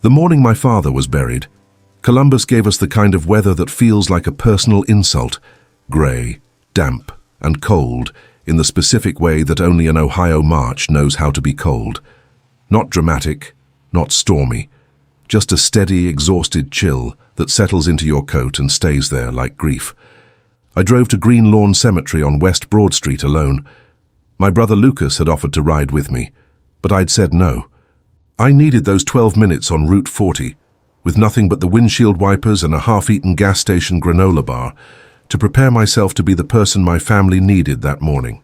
The morning my father was buried, Columbus gave us the kind of weather that feels like a personal insult. Grey, damp, and cold in the specific way that only an Ohio March knows how to be cold. Not dramatic, not stormy, just a steady, exhausted chill that settles into your coat and stays there like grief. I drove to Green Lawn Cemetery on West Broad Street alone. My brother Lucas had offered to ride with me, but I'd said no. I needed those 12 minutes on Route 40, with nothing but the windshield wipers and a half-eaten gas station granola bar, to prepare myself to be the person my family needed that morning.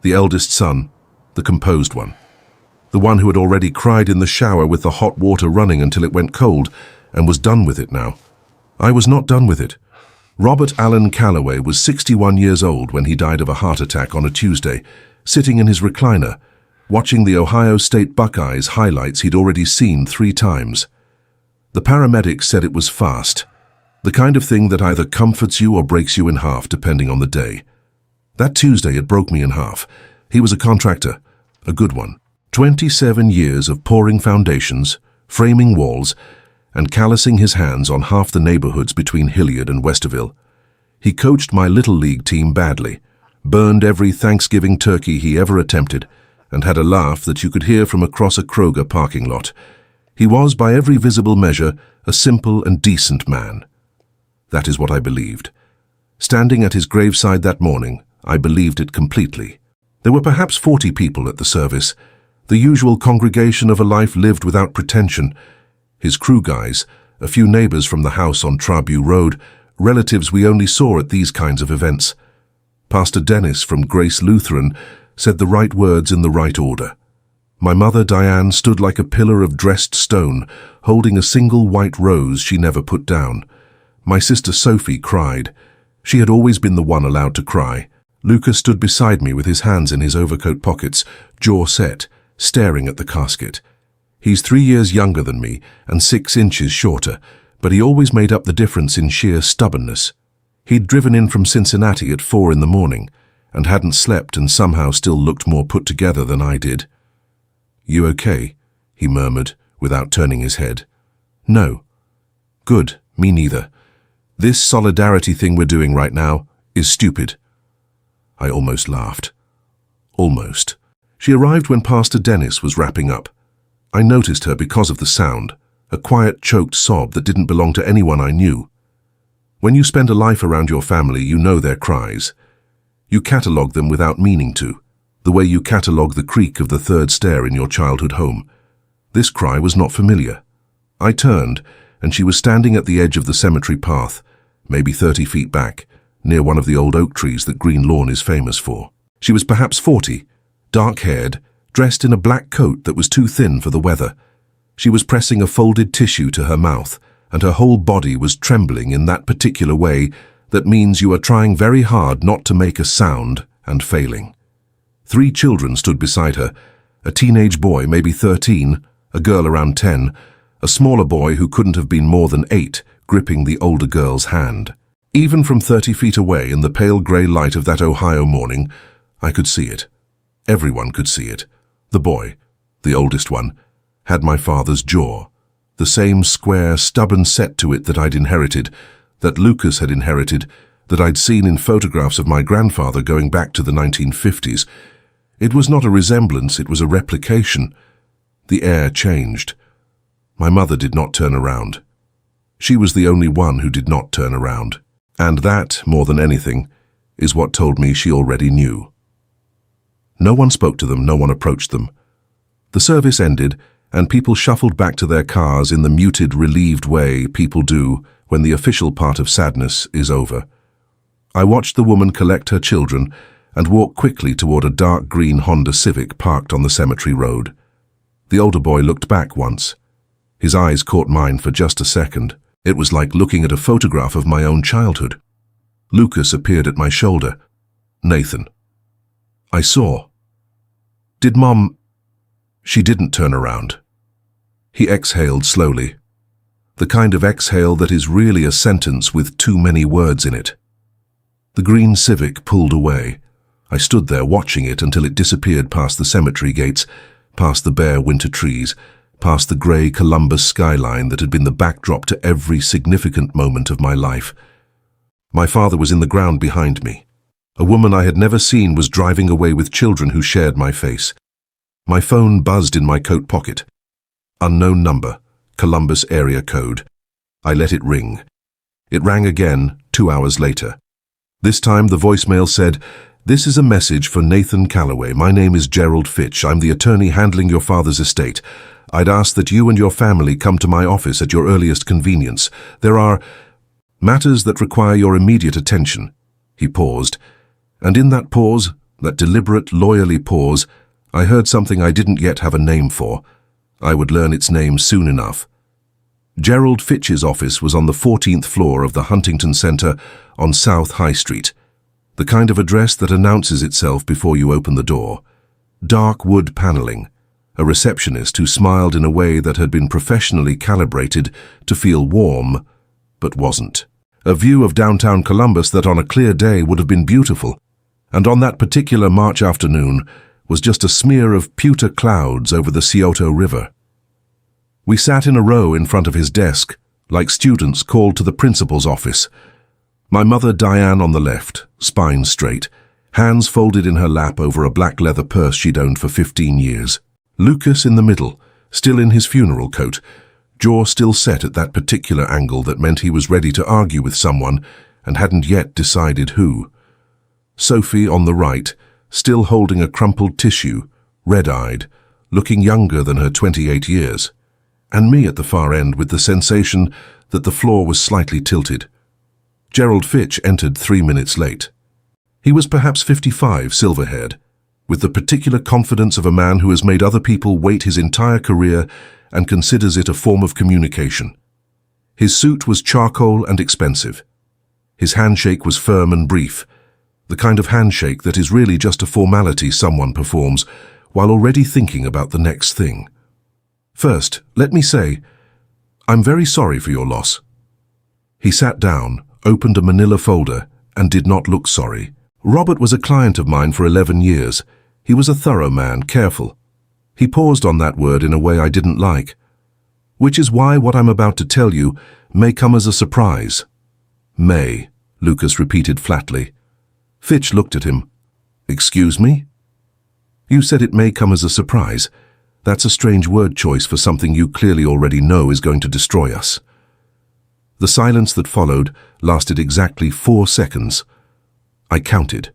The eldest son, the composed one. The one who had already cried in the shower with the hot water running until it went cold, and was done with it now. I was not done with it. Robert Allen Calloway was 61 years old when he died of a heart attack on a Tuesday, sitting in his recliner, watching the Ohio State Buckeyes highlights he'd already seen 3 times. The paramedics said it was fast, the kind of thing that either comforts you or breaks you in half depending on the day. That Tuesday it broke me in half. He was a contractor, a good one. 27 years of pouring foundations, framing walls, and callousing his hands on half the neighborhoods between Hilliard and Westerville. He coached my little league team badly, burned every Thanksgiving turkey he ever attempted, and had a laugh that you could hear from across a Kroger parking lot. He was, by every visible measure, a simple and decent man. That is what I believed. Standing at his graveside that morning, I believed it completely. There were perhaps 40 people at the service, the usual congregation of a life lived without pretension. His crew guys, a few neighbors from the house on Trabue Road, relatives we only saw at these kinds of events. Pastor Dennis from Grace Lutheran said the right words in the right order. My mother Diane stood like a pillar of dressed stone, holding a single white rose she never put down. My sister Sophie cried. She had always been the one allowed to cry. Lucas stood beside me with his hands in his overcoat pockets, jaw set, staring at the casket. He's 3 years younger than me and 6 inches shorter, but he always made up the difference in sheer stubbornness. He'd driven in from Cincinnati at 4 in the morning and hadn't slept and somehow still looked more put together than I did. "You okay?" he murmured without turning his head. "No." "Good, me neither. This solidarity thing we're doing right now is stupid." I almost laughed. Almost. She arrived when Pastor Dennis was wrapping up. I noticed her because of the sound, a quiet, choked sob that didn't belong to anyone I knew. When you spend a life around your family, you know their cries. You catalogue them without meaning to, the way you catalogue the creak of the 3rd stair in your childhood home. This cry was not familiar. I turned, and she was standing at the edge of the cemetery path, maybe 30 feet back, near one of the old oak trees that Green Lawn is famous for. She was perhaps 40, dark-haired, dressed in a black coat that was too thin for the weather. She was pressing a folded tissue to her mouth, and her whole body was trembling in that particular way that means you are trying very hard not to make a sound and failing. 3 children stood beside her, a teenage boy, maybe 13, a girl around 10, a smaller boy who couldn't have been more than 8, gripping the older girl's hand. Even from 30 feet away in the pale grey light of that Ohio morning, I could see it. Everyone could see it. The boy, the oldest one, had my father's jaw, the same square, stubborn set to it that I'd inherited, that Lucas had inherited, that I'd seen in photographs of my grandfather going back to the 1950s. It was not a resemblance, it was a replication. The air changed. My mother did not turn around. She was the only one who did not turn around. And that, more than anything, is what told me she already knew. No one spoke to them, no one approached them. The service ended, and people shuffled back to their cars in the muted, relieved way people do when the official part of sadness is over. I watched the woman collect her children and walk quickly toward a dark green Honda Civic parked on the cemetery road. The older boy looked back once. His eyes caught mine for just a second. It was like looking at a photograph of my own childhood. Lucas appeared at my shoulder. "Nathan." I saw. "Did Mom—" She didn't turn around. He exhaled slowly. The kind of exhale that is really a sentence with too many words in it. The green Civic pulled away. I stood there watching it until it disappeared past the cemetery gates, past the bare winter trees, past the grey Columbus skyline that had been the backdrop to every significant moment of my life. My father was in the ground behind me. A woman I had never seen was driving away with children who shared my face. My phone buzzed in my coat pocket. Unknown number, Columbus area code. I let it ring. It rang again 2 hours later. This time the voicemail said, "This is a message for Nathan Calloway. My name is Gerald Fitch. I'm the attorney handling your father's estate. I'd ask that you and your family come to my office at your earliest convenience. There are matters that require your immediate attention." He paused, and in that pause, that deliberate, lawyerly pause, I heard something I didn't yet have a name for. I would learn its name soon enough. Gerald Fitch's office was on the 14th floor of the Huntington Centre on South High Street, the kind of address that announces itself before you open the door. Dark wood panelling, a receptionist who smiled in a way that had been professionally calibrated to feel warm, but wasn't. A view of downtown Columbus that on a clear day would have been beautiful, and on that particular March afternoon was just a smear of pewter clouds over the Scioto River. We sat in a row in front of his desk, like students called to the principal's office. My mother Diane on the left, spine straight, hands folded in her lap over a black leather purse she'd owned for 15 years. Lucas in the middle, still in his funeral coat, jaw still set at that particular angle that meant he was ready to argue with someone and hadn't yet decided who. Sophie on the right, still holding a crumpled tissue, red-eyed, looking younger than her 28 years. And me at the far end with the sensation that the floor was slightly tilted. Gerald Fitch entered 3 minutes late. He was perhaps 55, silver-haired, with the particular confidence of a man who has made other people wait his entire career and considers it a form of communication. His suit was charcoal and expensive. His handshake was firm and brief, the kind of handshake that is really just a formality someone performs while already thinking about the next thing. "First, let me say, I'm very sorry for your loss." He sat down, opened a manila folder, and did not look sorry. Robert was a client of mine for 11 years. He was a thorough man, careful. He paused on that word in a way I didn't like. Which is why what I'm about to tell you may come as a surprise. "May," Lucas repeated flatly. Fitch looked at him. "Excuse me?" "You said it may come as a surprise. That's a strange word choice for something you clearly already know is going to destroy us." The silence that followed lasted exactly 4 seconds. I counted.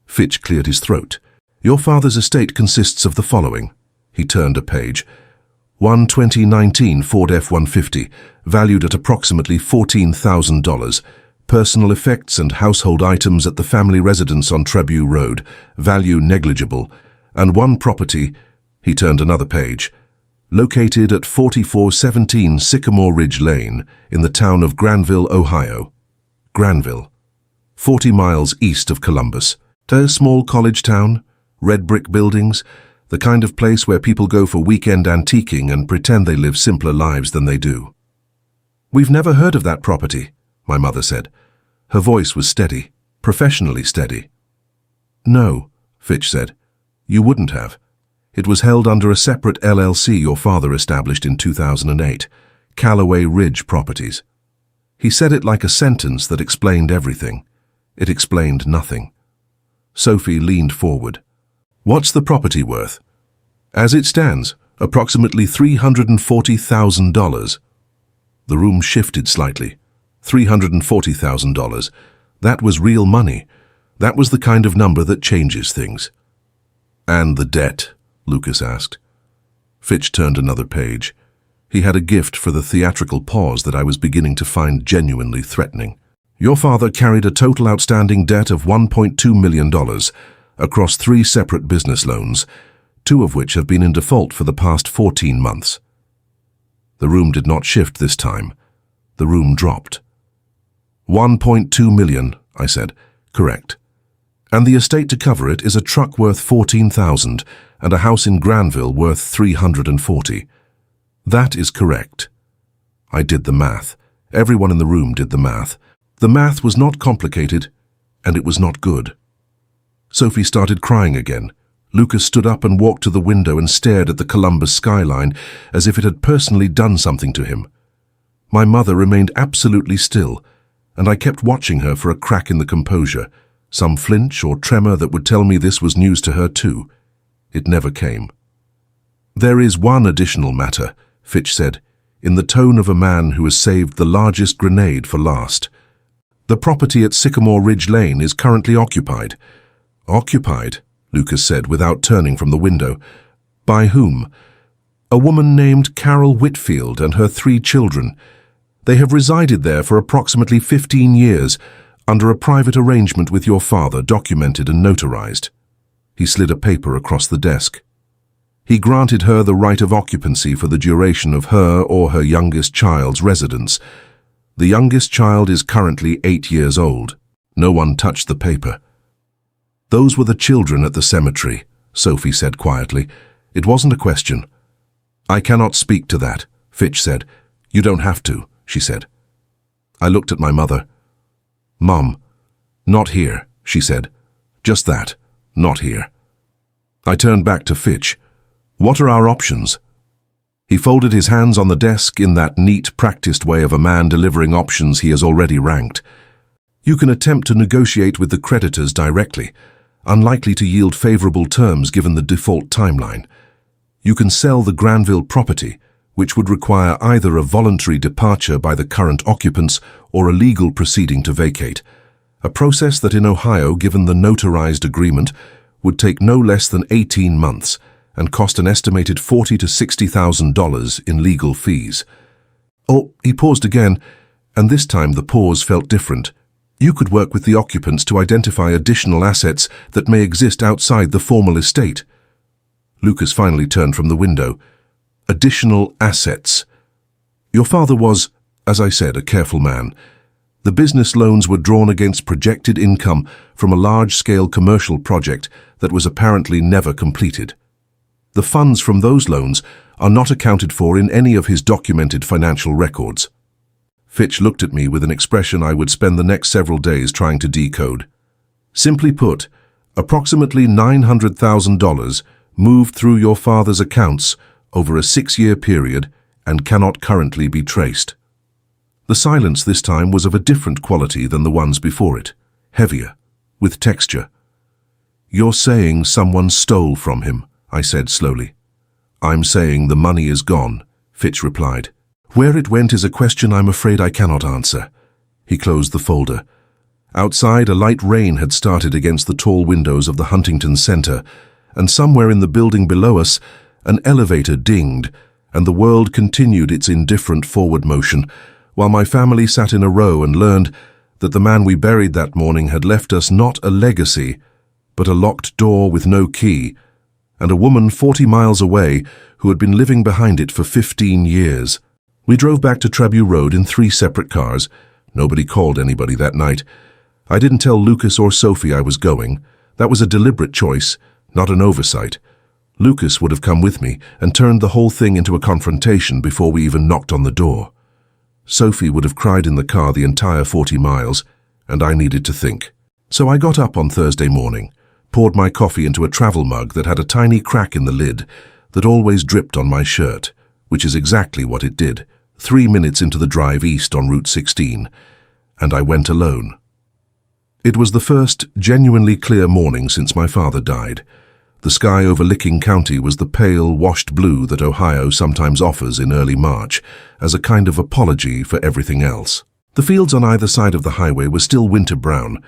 Fitch cleared his throat. "Your father's estate consists of the following." He turned a page. 1 2019 Ford F-150, valued at approximately $14,000. Personal effects and household items at the family residence on Trabue Road, value negligible. And 1 property, he turned another page, located at 4417 Sycamore Ridge Lane in the town of Granville, Ohio. Granville, 40 miles east of Columbus. A small college town, red brick buildings, the kind of place where people go for weekend antiquing and pretend they live simpler lives than they do. "We've never heard of that property," my mother said. Her voice was steady, professionally steady. "No," Fitch said. "You wouldn't have. It was held under a separate LLC your father established in 2008, Calloway Ridge Properties." He said it like a sentence that explained everything. It explained nothing. Sophie leaned forward. "What's the property worth?" "As it stands, approximately $340,000. The room shifted slightly. $340,000. That was real money. That was the kind of number that changes things. "And the debt?" Lucas asked. Fitch turned another page. He had a gift for the theatrical pause that I was beginning to find genuinely threatening. "Your father carried a total outstanding debt of $1.2 million across 3 separate business loans, 2 of which have been in default for the past 14 months. The room did not shift this time. The room dropped. $1.2 million, I said. "Correct. And the estate to cover it is a truck worth $14,000 and a house in Granville worth $340. "That is correct." I did the math. Everyone in the room did the math. The math was not complicated, and it was not good. Sophie started crying again, Lucas stood up and walked to the window and stared at the Columbus skyline as if it had personally done something to him. My mother remained absolutely still, and I kept watching her for a crack in the composure, some flinch or tremor that would tell me this was news to her too. It never came. "There is one additional matter," Fitch said, in the tone of a man who has saved the largest grenade for last. "The property at Sycamore Ridge Lane is currently occupied." "Occupied?" Lucas said without turning from the window. "By whom?" "A woman named Carol Whitfield and her 3 children. They have resided there for approximately 15 years, under a private arrangement with your father, documented and notarized." He slid a paper across the desk. "He granted her the right of occupancy for the duration of her or her youngest child's residence. The youngest child is currently 8 years old." No one touched the paper. "Those were the children at the cemetery," Sophie said quietly. "It wasn't a question." "I cannot speak to that," Fitch said. "You don't have to," she said. I looked at my mother. "Mum, not here," she said. "Just that, not here." I turned back to Fitch. "What are our options?" He folded his hands on the desk in that neat, practiced way of a man delivering options he has already ranked. "You can attempt to negotiate with the creditors directly, unlikely to yield favorable terms given the default timeline. You can sell the Granville property, which would require either a voluntary departure by the current occupants or a legal proceeding to vacate, a process that in Ohio, given the notarized agreement, would take no less than 18 months and cost an estimated $40,000 to $60,000 in legal fees." "Oh," he paused again, and this time the pause felt different. "You could work with the occupants to identify additional assets that may exist outside the formal estate." Lucas finally turned from the window. "Additional assets." "Your father was, as I said, a careful man. The business loans were drawn against projected income from a large-scale commercial project that was apparently never completed. The funds from those loans are not accounted for in any of his documented financial records." Fitch looked at me with an expression I would spend the next several days trying to decode. "Simply put, approximately $900,000 moved through your father's accounts over a 6-year period and cannot currently be traced." The silence this time was of a different quality than the ones before it, heavier, with texture. "You're saying someone stole from him," I said slowly. "I'm saying the money is gone," Fitch replied. "Where it went is a question I'm afraid I cannot answer." He closed the folder. Outside, a light rain had started against the tall windows of the Huntington Center, and somewhere in the building below us, an elevator dinged, and the world continued its indifferent forward motion, while my family sat in a row and learned that the man we buried that morning had left us not a legacy, but a locked door with no key, and a woman 40 miles away who had been living behind it for 15 years. We drove back to Trabue Road in 3 separate cars. Nobody called anybody that night. I didn't tell Lucas or Sophie I was going. That was a deliberate choice, not an oversight. Lucas would have come with me and turned the whole thing into a confrontation before we even knocked on the door. Sophie would have cried in the car the entire 40 miles, and I needed to think. So I got up on Thursday morning, poured my coffee into a travel mug that had a tiny crack in the lid that always dripped on my shirt, which is exactly what it did, 3 minutes into the drive east on Route 16, and I went alone. It was the first genuinely clear morning since my father died. The sky over Licking County was the pale, washed blue that Ohio sometimes offers in early March as a kind of apology for everything else. The fields on either side of the highway were still winter brown,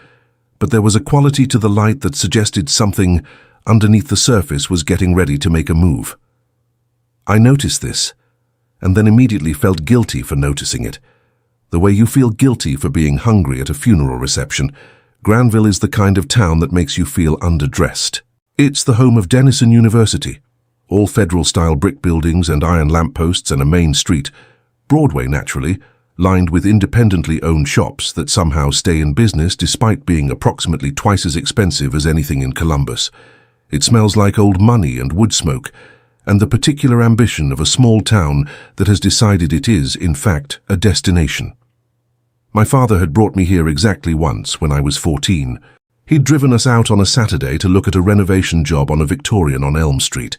but there was a quality to the light that suggested something underneath the surface was getting ready to make a move. I noticed this, and then immediately felt guilty for noticing it. The way you feel guilty for being hungry at a funeral reception, Granville is the kind of town that makes you feel underdressed. It's the home of Denison University, all federal-style brick buildings and iron lampposts and a main street, Broadway naturally, lined with independently owned shops that somehow stay in business despite being approximately twice as expensive as anything in Columbus. It smells like old money and wood smoke, and the particular ambition of a small town that has decided it is, in fact, a destination. My father had brought me here exactly once when I was 14. He'd driven us out on a Saturday to look at a renovation job on a Victorian on Elm Street.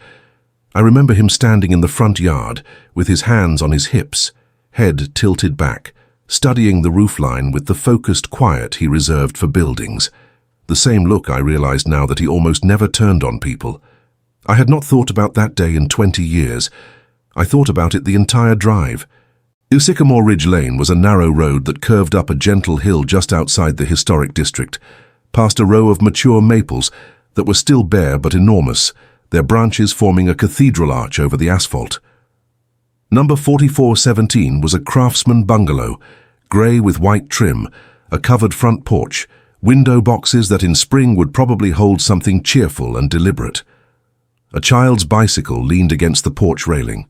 I remember him standing in the front yard with his hands on his hips, head tilted back, studying the roofline with the focused quiet he reserved for buildings. The same look I realized now that he almost never turned on people. I had not thought about that day in 20 years. I thought about it the entire drive. Sycamore Ridge Lane was a narrow road that curved up a gentle hill just outside the historic district, past a row of mature maples that were still bare but enormous, their branches forming a cathedral arch over the asphalt. Number 4417 was a craftsman bungalow, grey with white trim, a covered front porch, window boxes that in spring would probably hold something cheerful and deliberate. A child's bicycle leaned against the porch railing.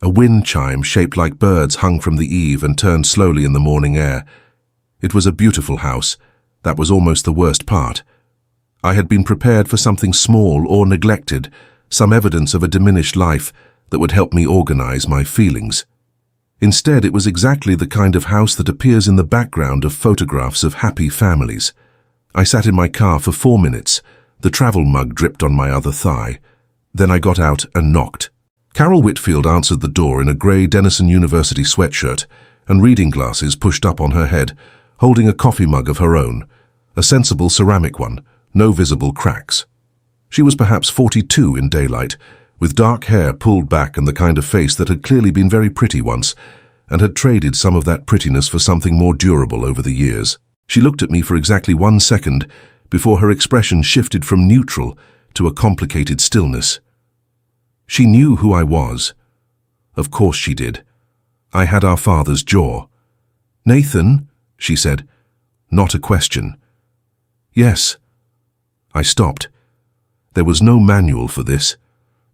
A wind chime shaped like birds hung from the eave and turned slowly in the morning air. It was a beautiful house. That was almost the worst part. I had been prepared for something small or neglected, some evidence of a diminished life that would help me organize my feelings. Instead, it was exactly the kind of house that appears in the background of photographs of happy families. I sat in my car for 4 minutes. The travel mug dripped on my other thigh. Then I got out and knocked. Carol Whitfield answered the door in a grey Denison University sweatshirt and reading glasses pushed up on her head, holding a coffee mug of her own, a sensible ceramic one, no visible cracks. She was perhaps 42 in daylight, with dark hair pulled back and the kind of face that had clearly been very pretty once, and had traded some of that prettiness for something more durable over the years. She looked at me for exactly 1 second before her expression shifted from neutral to a complicated stillness. She knew who I was. Of course she did. I had our father's jaw. "Nathan," she said. Not a question. "Yes." I stopped. There was no manual for this,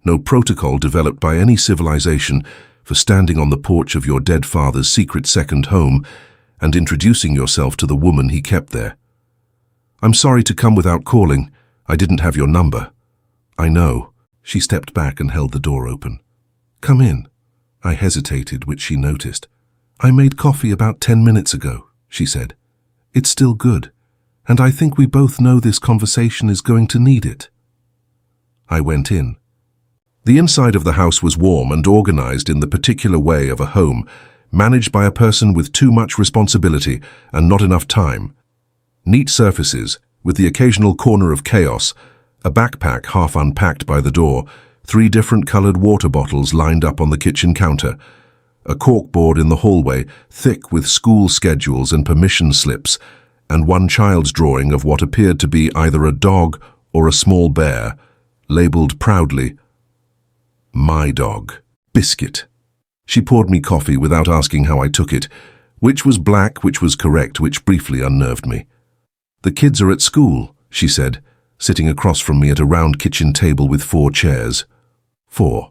no protocol developed by any civilization for standing on the porch of your dead father's secret second home and introducing yourself to the woman he kept there. "I'm sorry to come without calling. I didn't have your number." "I know." She stepped back and held the door open. "Come in." I hesitated, which she noticed. "I made coffee about 10 minutes ago," she said. "It's still good, and I think we both know this conversation is going to need it." I went in. The inside of the house was warm and organized in the particular way of a home, managed by a person with too much responsibility and not enough time. Neat surfaces, with the occasional corner of chaos, a backpack half unpacked by the door, 3 different colored water bottles lined up on the kitchen counter, a corkboard in the hallway, thick with school schedules and permission slips, and one child's drawing of what appeared to be either a dog or a small bear, labeled proudly, "My dog, Biscuit." She poured me coffee without asking how I took it, which was black, which was correct, which briefly unnerved me. "The kids are at school," she said, sitting across from me at a round kitchen table with 4 chairs. 4.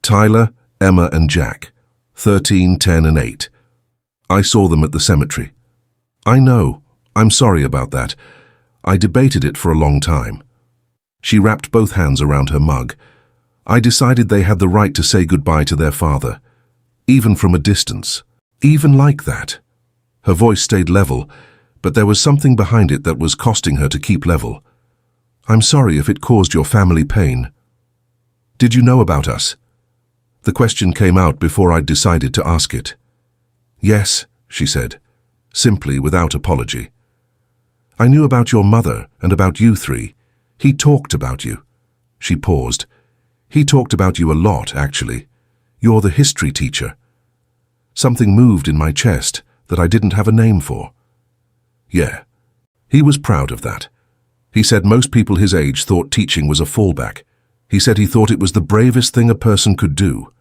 Tyler, Emma and Jack, 13, 10 and 8. I saw them at the cemetery. "I know. I'm sorry about that. I debated it for a long time." She wrapped both hands around her mug. "I decided they had the right to say goodbye to their father, even from a distance. Even like that." Her voice stayed level, but there was something behind it that was costing her to keep level. "I'm sorry if it caused your family pain." "Did you know about us?" The question came out before I'd decided to ask it. "Yes," she said, simply without apology. "I knew about your mother and about you 3. He talked about you." She paused. "He talked about you a lot, actually. You're the history teacher." Something moved in my chest that I didn't have a name for. Yeah, he was proud of that. He said most people his age thought teaching was a fallback. He said he thought it was the bravest thing a person could do.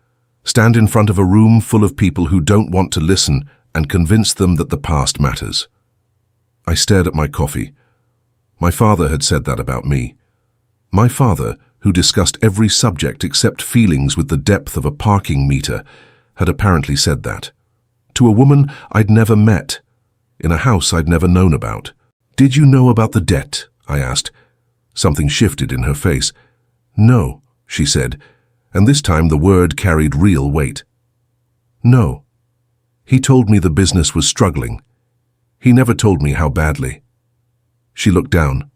Stand in front of a room full of people who don't want to listen and convince them that the past matters. I stared at my coffee. My father had said that about me. My father, who discussed every subject except feelings with the depth of a parking meter, had apparently said that. To a woman I'd never met, in a house I'd never known about. "Did you know about the debt?" I asked. Something shifted in her face. "No," she said, and this time the word carried real weight. "No. He told me the business was struggling. He never told me how badly." She looked down.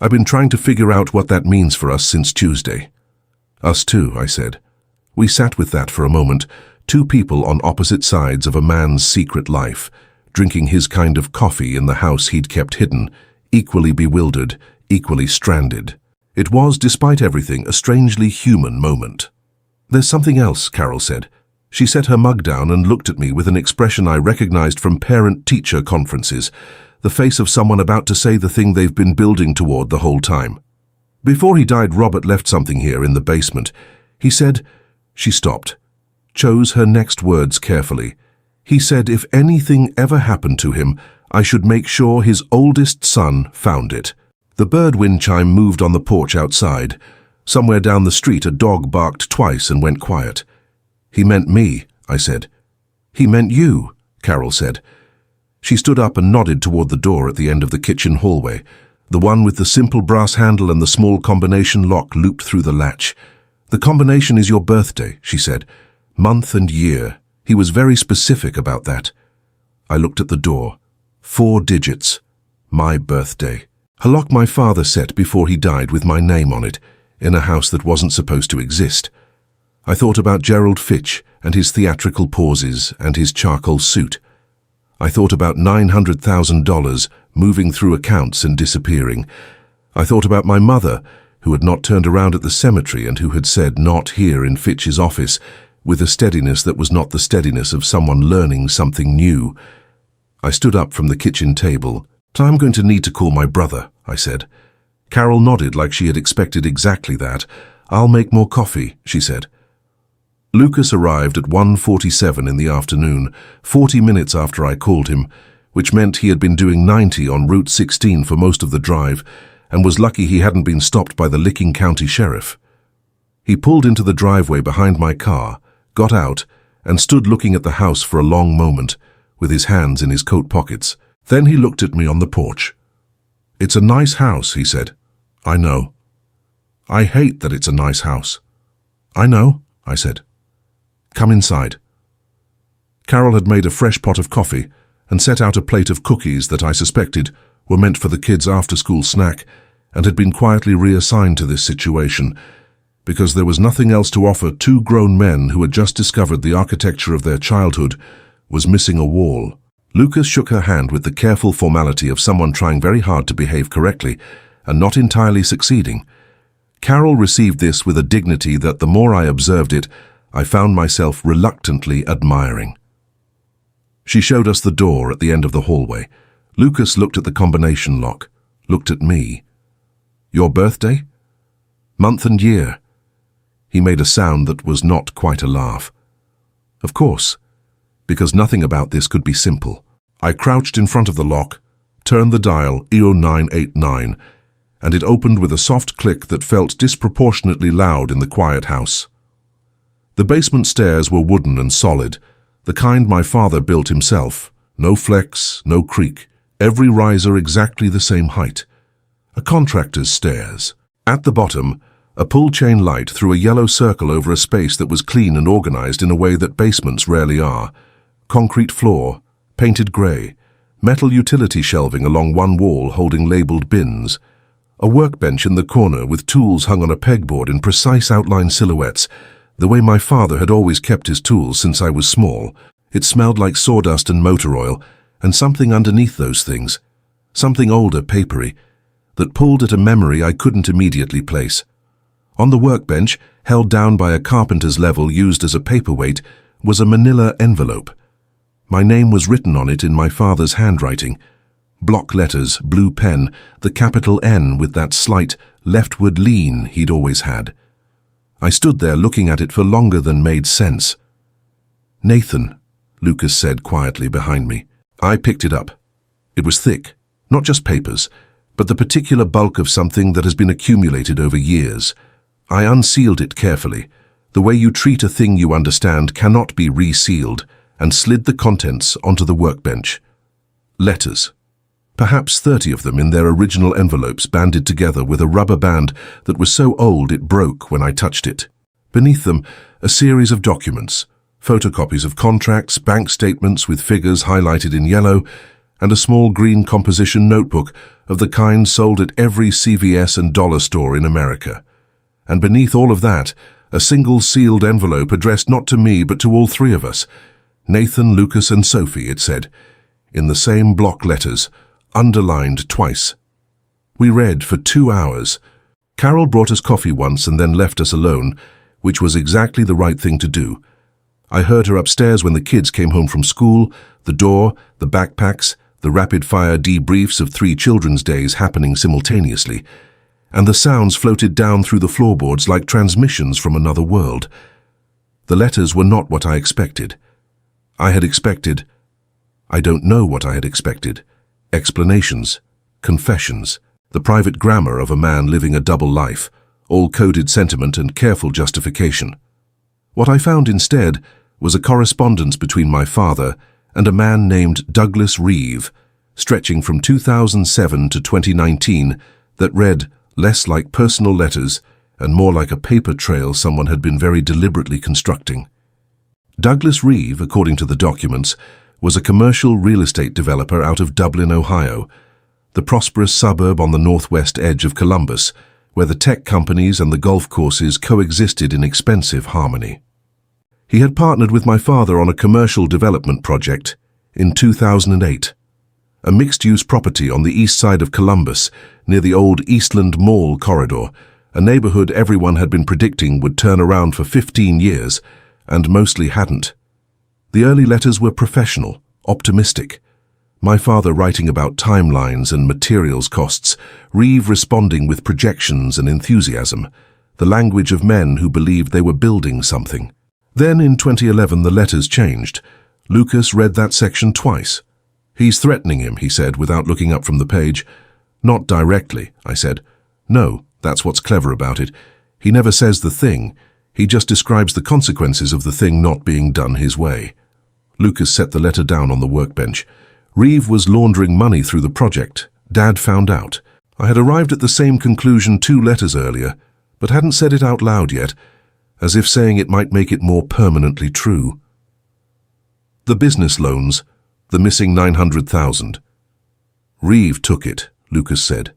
"I've been trying to figure out what that means for us since Tuesday." "Us too," I said. We sat with that for a moment, two people on opposite sides of a man's secret life, drinking his kind of coffee in the house he'd kept hidden, equally bewildered, equally stranded. It was, despite everything, a strangely human moment. "There's something else," Carol said. She set her mug down and looked at me with an expression I recognized from parent-teacher conferences, the face of someone about to say the thing they've been building toward the whole time. "Before he died, Robert left something here in the basement. He said—" She stopped, chose her next words carefully. "He said if anything ever happened to him, I should make sure his oldest son found it." The bird wind chime moved on the porch outside. Somewhere down the street, a dog barked twice and went quiet. "He meant me," I said. "He meant you," Carol said. She stood up and nodded toward the door at the end of the kitchen hallway, the one with the simple brass handle and the small combination lock looped through the latch. "The combination is your birthday," she said. "Month and year. He was very specific about that." I looked at the door. 4 digits. My birthday. A lock my father set before he died with my name on it, in a house that wasn't supposed to exist. I thought about Gerald Fitch and his theatrical pauses and his charcoal suit. I thought about $900,000 moving through accounts and disappearing. I thought about my mother, who had not turned around at the cemetery and who had said "not here" in Fitch's office, with a steadiness that was not the steadiness of someone learning something new. I stood up from the kitchen table. "I'm going to need to call my brother," I said. Carol nodded like she had expected exactly that. "I'll make more coffee," she said. Lucas arrived at 1:47 in the afternoon, 40 minutes after I called him, which meant he had been doing 90 on Route 16 for most of the drive, and was lucky he hadn't been stopped by the Licking County Sheriff. He pulled into the driveway behind my car, got out, and stood looking at the house for a long moment, with his hands in his coat pockets. Then he looked at me on the porch. "It's a nice house," he said. "I know." "I hate that it's a nice house." "I know," I said. "Come inside." Carol had made a fresh pot of coffee and set out a plate of cookies that I suspected were meant for the kids' after-school snack and had been quietly reassigned to this situation because there was nothing else to offer two grown men who had just discovered the architecture of their childhood was missing a wall. Lucas shook her hand with the careful formality of someone trying very hard to behave correctly and not entirely succeeding. Carol received this with a dignity that the more I observed it, I found myself reluctantly admiring. She showed us the door at the end of the hallway. Lucas looked at the combination lock, looked at me. "Your birthday?" "Month and year." He made a sound that was not quite a laugh. "Of course, because nothing about this could be simple." I crouched in front of the lock, turned the dial EO989, and it opened with a soft click that felt disproportionately loud in the quiet house. The basement stairs were wooden and solid, the kind my father built himself. No flex, no creak, every riser exactly the same height. A contractor's stairs. At the bottom, a pull-chain light threw a yellow circle over a space that was clean and organized in a way that basements rarely are. Concrete floor, painted grey, metal utility shelving along one wall holding labeled bins. A workbench in the corner with tools hung on a pegboard in precise outline silhouettes, the way my father had always kept his tools since I was small. It smelled like sawdust and motor oil, and something underneath those things, something older, papery, that pulled at a memory I couldn't immediately place. On the workbench, held down by a carpenter's level used as a paperweight, was a manila envelope. My name was written on it in my father's handwriting. Block letters, blue pen, the capital N with that slight leftward lean he'd always had. I stood there looking at it for longer than made sense. "Nathan," Lucas said quietly behind me. I picked it up. It was thick, not just papers, but the particular bulk of something that has been accumulated over years. I unsealed it carefully. The way you treat a thing you understand cannot be resealed, and slid the contents onto the workbench. Letters. Perhaps 30 of them in their original envelopes banded together with a rubber band that was so old it broke when I touched it. Beneath them, a series of documents, photocopies of contracts, bank statements with figures highlighted in yellow, and a small green composition notebook of the kind sold at every CVS and dollar store in America. And beneath all of that, a single sealed envelope addressed not to me but to all three of us. Nathan, Lucas, and Sophie, it said, in the same block letters, underlined twice. We read for 2 hours. Carol brought us coffee once and then left us alone, which was exactly the right thing to do. I heard her upstairs when the kids came home from school, the door, the backpacks, the rapid-fire debriefs of 3 children's days happening simultaneously, and the sounds floated down through the floorboards like transmissions from another world. The letters were not what I expected. I don't know what I had expected. Explanations, confessions, the private grammar of a man living a double life, all coded sentiment and careful justification. What I found instead was a correspondence between my father and a man named Douglas Reeve, stretching from 2007 to 2019, that read less like personal letters and more like a paper trail someone had been very deliberately constructing. Douglas Reeve, according to the documents, was a commercial real estate developer out of Dublin, Ohio, the prosperous suburb on the northwest edge of Columbus, where the tech companies and the golf courses coexisted in expensive harmony. He had partnered with my father on a commercial development project in 2008, a mixed-use property on the east side of Columbus, near the old Eastland Mall corridor, a neighborhood everyone had been predicting would turn around for 15 years, and mostly hadn't. The early letters were professional, optimistic. My father writing about timelines and materials costs, Reeve responding with projections and enthusiasm, the language of men who believed they were building something. Then in 2011 the letters changed. Lucas read that section twice. "He's threatening him," he said without looking up from the page. "Not directly," I said. "No, that's what's clever about it. He never says the thing. He just describes the consequences of the thing not being done his way." Lucas set the letter down on the workbench. Reeve was laundering money through the project. Dad found out. I had arrived at the same conclusion 2 letters earlier, but hadn't said it out loud yet, as if saying it might make it more permanently true. The business loans, the missing 900,000. Reeve took it, Lucas said,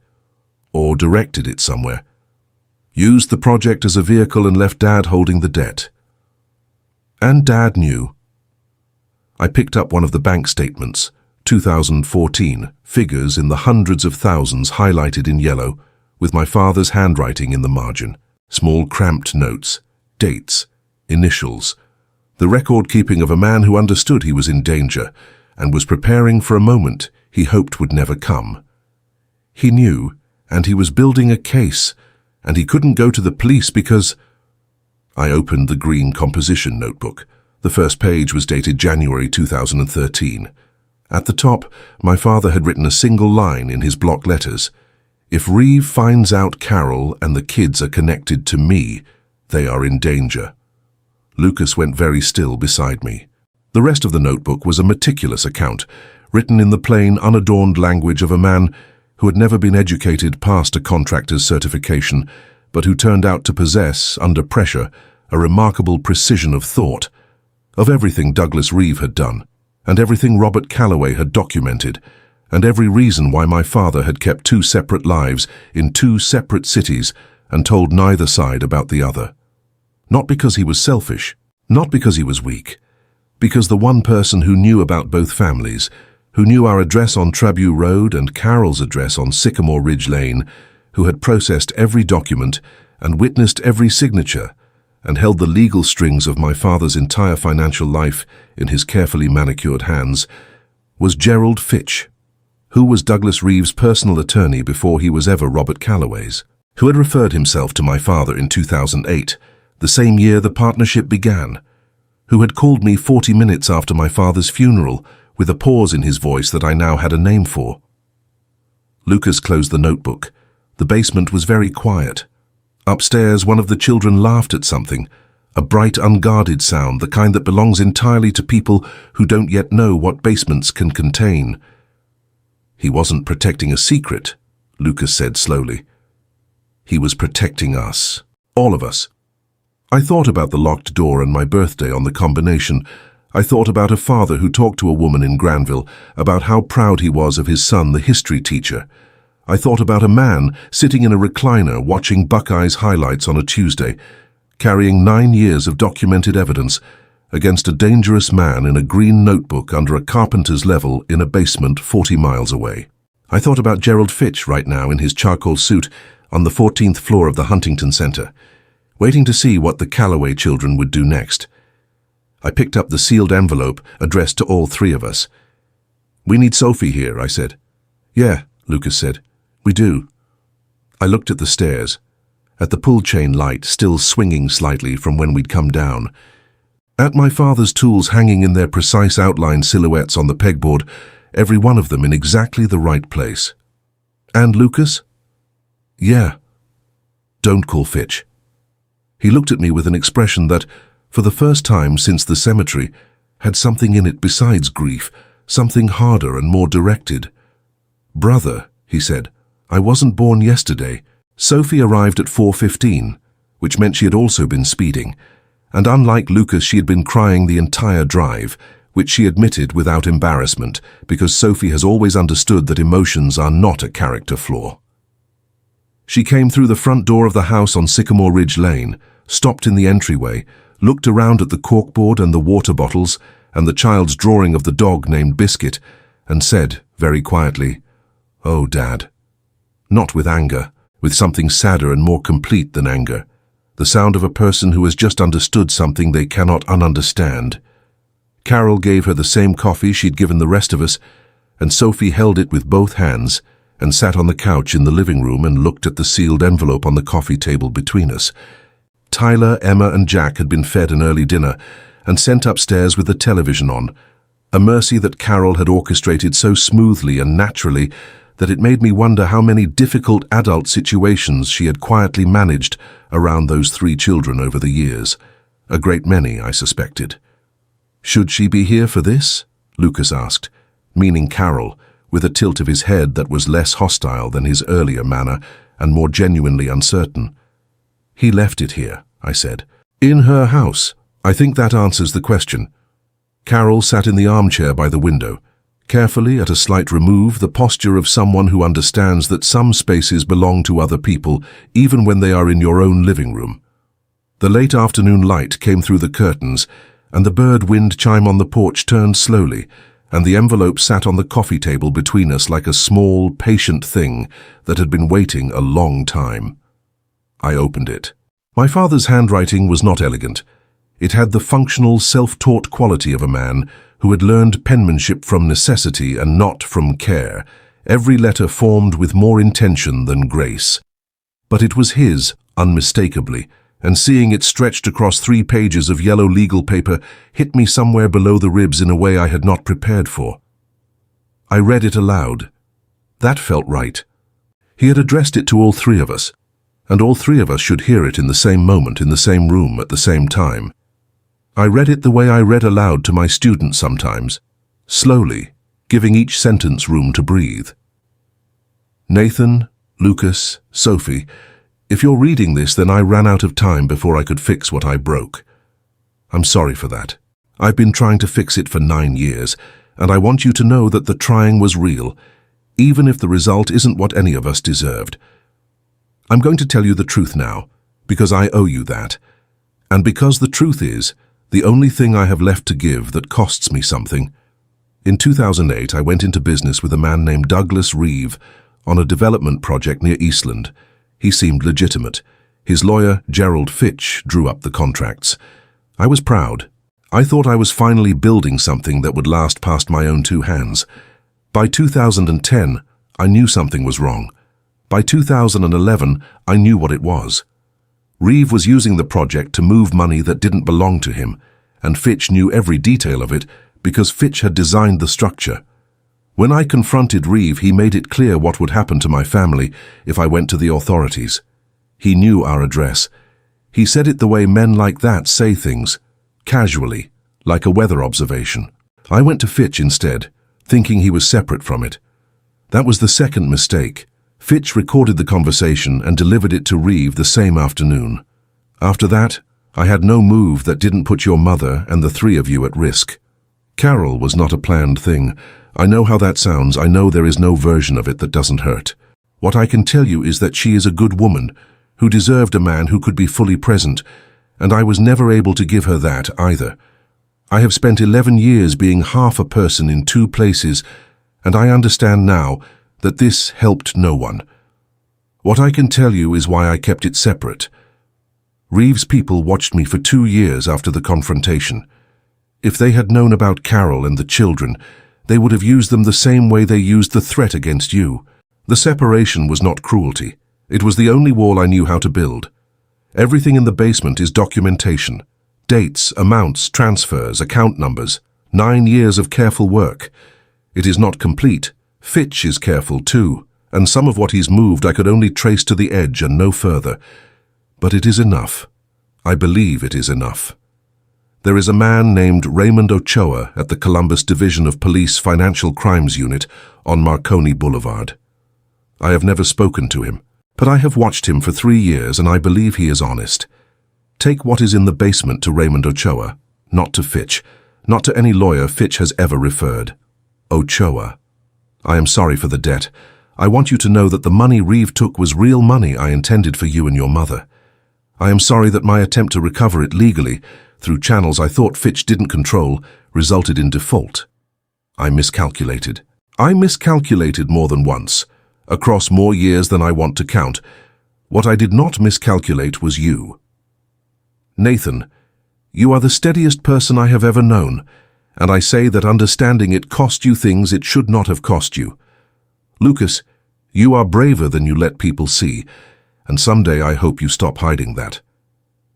or directed it somewhere. Used the project as a vehicle and left Dad holding the debt. And Dad knew. I picked up one of the bank statements, 2014, figures in the hundreds of thousands highlighted in yellow, with my father's handwriting in the margin, small cramped notes, dates, initials, the record-keeping of a man who understood he was in danger and was preparing for a moment he hoped would never come. He knew, and he was building a case, and he couldn't go to the police because... I opened the green composition notebook. The first page was dated January 2013. At the top, my father had written a single line in his block letters. "If Reeve finds out Carol and the kids are connected to me, they are in danger." Lucas went very still beside me. The rest of the notebook was a meticulous account, written in the plain, unadorned language of a man who had never been educated past a contractor's certification, but who turned out to possess, under pressure, a remarkable precision of thought, of everything Douglas Reeve had done, and everything Robert Calloway had documented, and every reason why my father had kept 2 separate lives in 2 separate cities and told neither side about the other. Not because he was selfish, not because he was weak, because the one person who knew about both families, who knew our address on Trabu Road and Carol's address on Sycamore Ridge Lane, who had processed every document and witnessed every signature, and held the legal strings of my father's entire financial life in his carefully manicured hands, was Gerald Fitch, who was Douglas Reeve's personal attorney before he was ever Robert Calloway's, who had referred himself to my father in 2008, the same year the partnership began, who had called me 40 minutes after my father's funeral with a pause in his voice that I now had a name for. Lucas closed the notebook. The basement was very quiet. Upstairs, one of the children laughed at something, a bright, unguarded sound, the kind that belongs entirely to people who don't yet know what basements can contain. "He wasn't protecting a secret," Lucas said slowly. "He was protecting us. All of us." I thought about the locked door and my birthday on the combination, I thought about a father who talked to a woman in Granville about how proud he was of his son, the history teacher. I thought about a man sitting in a recliner watching Buckeyes highlights on a Tuesday, carrying 9 years of documented evidence against a dangerous man in a green notebook under a carpenter's level in a basement 40 miles away. I thought about Gerald Fitch right now in his charcoal suit on the 14th floor of the Huntington Center, waiting to see what the Calloway children would do next. I picked up the sealed envelope addressed to all three of us. "We need Sophie here," I said. "Yeah," Lucas said. "We do." I looked at the stairs, at the pull chain light still swinging slightly from when we'd come down, at my father's tools hanging in their precise outline silhouettes on the pegboard, every one of them in exactly the right place. "And Lucas?" "Yeah." "Don't call Fitch." He looked at me with an expression that, for the first time since the cemetery, had something in it besides grief, something harder and more directed. "Brother," he said, "I wasn't born yesterday." Sophie arrived at 4:15, which meant she had also been speeding, and unlike Lucas, she had been crying the entire drive, which she admitted without embarrassment, because Sophie has always understood that emotions are not a character flaw. She came through the front door of the house on Sycamore Ridge Lane, stopped in the entryway, looked around at the corkboard and the water bottles and the child's drawing of the dog named Biscuit, and said, very quietly, "Oh, Dad." Not with anger, with something sadder and more complete than anger, the sound of a person who has just understood something they cannot ununderstand. Carol gave her the same coffee she'd given the rest of us, and Sophie held it with both hands and sat on the couch in the living room and looked at the sealed envelope on the coffee table between us. Tyler, Emma, and Jack had been fed an early dinner and sent upstairs with the television on, a mercy that Carol had orchestrated so smoothly and naturally that it made me wonder how many difficult adult situations she had quietly managed around those three children over the years. A great many, I suspected. "Should she be here for this?" Lucas asked, meaning Carol, with a tilt of his head that was less hostile than his earlier manner and more genuinely uncertain. "He left it here," I said. "In her house. I think that answers the question." Carol sat in the armchair by the window, carefully at a slight remove, the posture of someone who understands that some spaces belong to other people, even when they are in your own living room. The late afternoon light came through the curtains, and the bird wind chime on the porch turned slowly, and the envelope sat on the coffee table between us like a small, patient thing that had been waiting a long time. I opened it. My father's handwriting was not elegant. It had the functional, self-taught quality of a man who had learned penmanship from necessity and not from care, every letter formed with more intention than grace. But it was his, unmistakably, and seeing it stretched across 3 pages of yellow legal paper hit me somewhere below the ribs in a way I had not prepared for. I read it aloud. That felt right. He had addressed it to all three of us, and all three of us should hear it in the same moment, in the same room, at the same time. I read it the way I read aloud to my students sometimes, slowly, giving each sentence room to breathe. "Nathan, Lucas, Sophie, if you're reading this, then I ran out of time before I could fix what I broke. I'm sorry for that. I've been trying to fix it for 9 years, and I want you to know that the trying was real, even if the result isn't what any of us deserved. I'm going to tell you the truth now, because I owe you that, and because the truth is the only thing I have left to give that costs me something. In 2008, I went into business with a man named Douglas Reeve on a development project near Eastland. He seemed legitimate. His lawyer, Gerald Fitch, drew up the contracts. I was proud. I thought I was finally building something that would last past my own 2 hands. By 2010, I knew something was wrong. By 2011, I knew what it was. Reeve was using the project to move money that didn't belong to him, and Fitch knew every detail of it because Fitch had designed the structure. When I confronted Reeve, he made it clear what would happen to my family if I went to the authorities. He knew our address. He said it the way men like that say things, casually, like a weather observation. I went to Fitch instead, thinking he was separate from it. That was the second mistake. Fitch recorded the conversation and delivered it to Reeve the same afternoon. After that, I had no move that didn't put your mother and the three of you at risk. Carol was not a planned thing. I know how that sounds. I know there is no version of it that doesn't hurt. What I can tell you is that she is a good woman who deserved a man who could be fully present, and I was never able to give her that either. I have spent 11 years being half a person in two places, and I understand now that this helped no one. What I can tell you is why I kept it separate. Reeves' people watched me for 2 years after the confrontation. If they had known about Carol and the children, they would have used them the same way they used the threat against you. The separation was not cruelty. It was the only wall I knew how to build. Everything in the basement is documentation. Dates, amounts, transfers, account numbers. 9 years of careful work. It is not complete. Fitch is careful too, and some of what he's moved I could only trace to the edge and no further. But it is enough. I believe it is enough. There is a man named Raymond Ochoa at the Columbus Division of Police Financial Crimes Unit on Marconi Boulevard. I have never spoken to him, but I have watched him for 3 years and I believe he is honest. Take what is in the basement to Raymond Ochoa, not to Fitch, not to any lawyer Fitch has ever referred. Ochoa. I am sorry for the debt. I want you to know that the money Reeve took was real money I intended for you and your mother. I am sorry that my attempt to recover it legally, through channels I thought Fitch didn't control, resulted in default. I miscalculated. I miscalculated more than once, across more years than I want to count. What I did not miscalculate was you. Nathan, you are the steadiest person I have ever known, and I say that understanding it cost you things it should not have cost you. Lucas, you are braver than you let people see, and someday I hope you stop hiding that.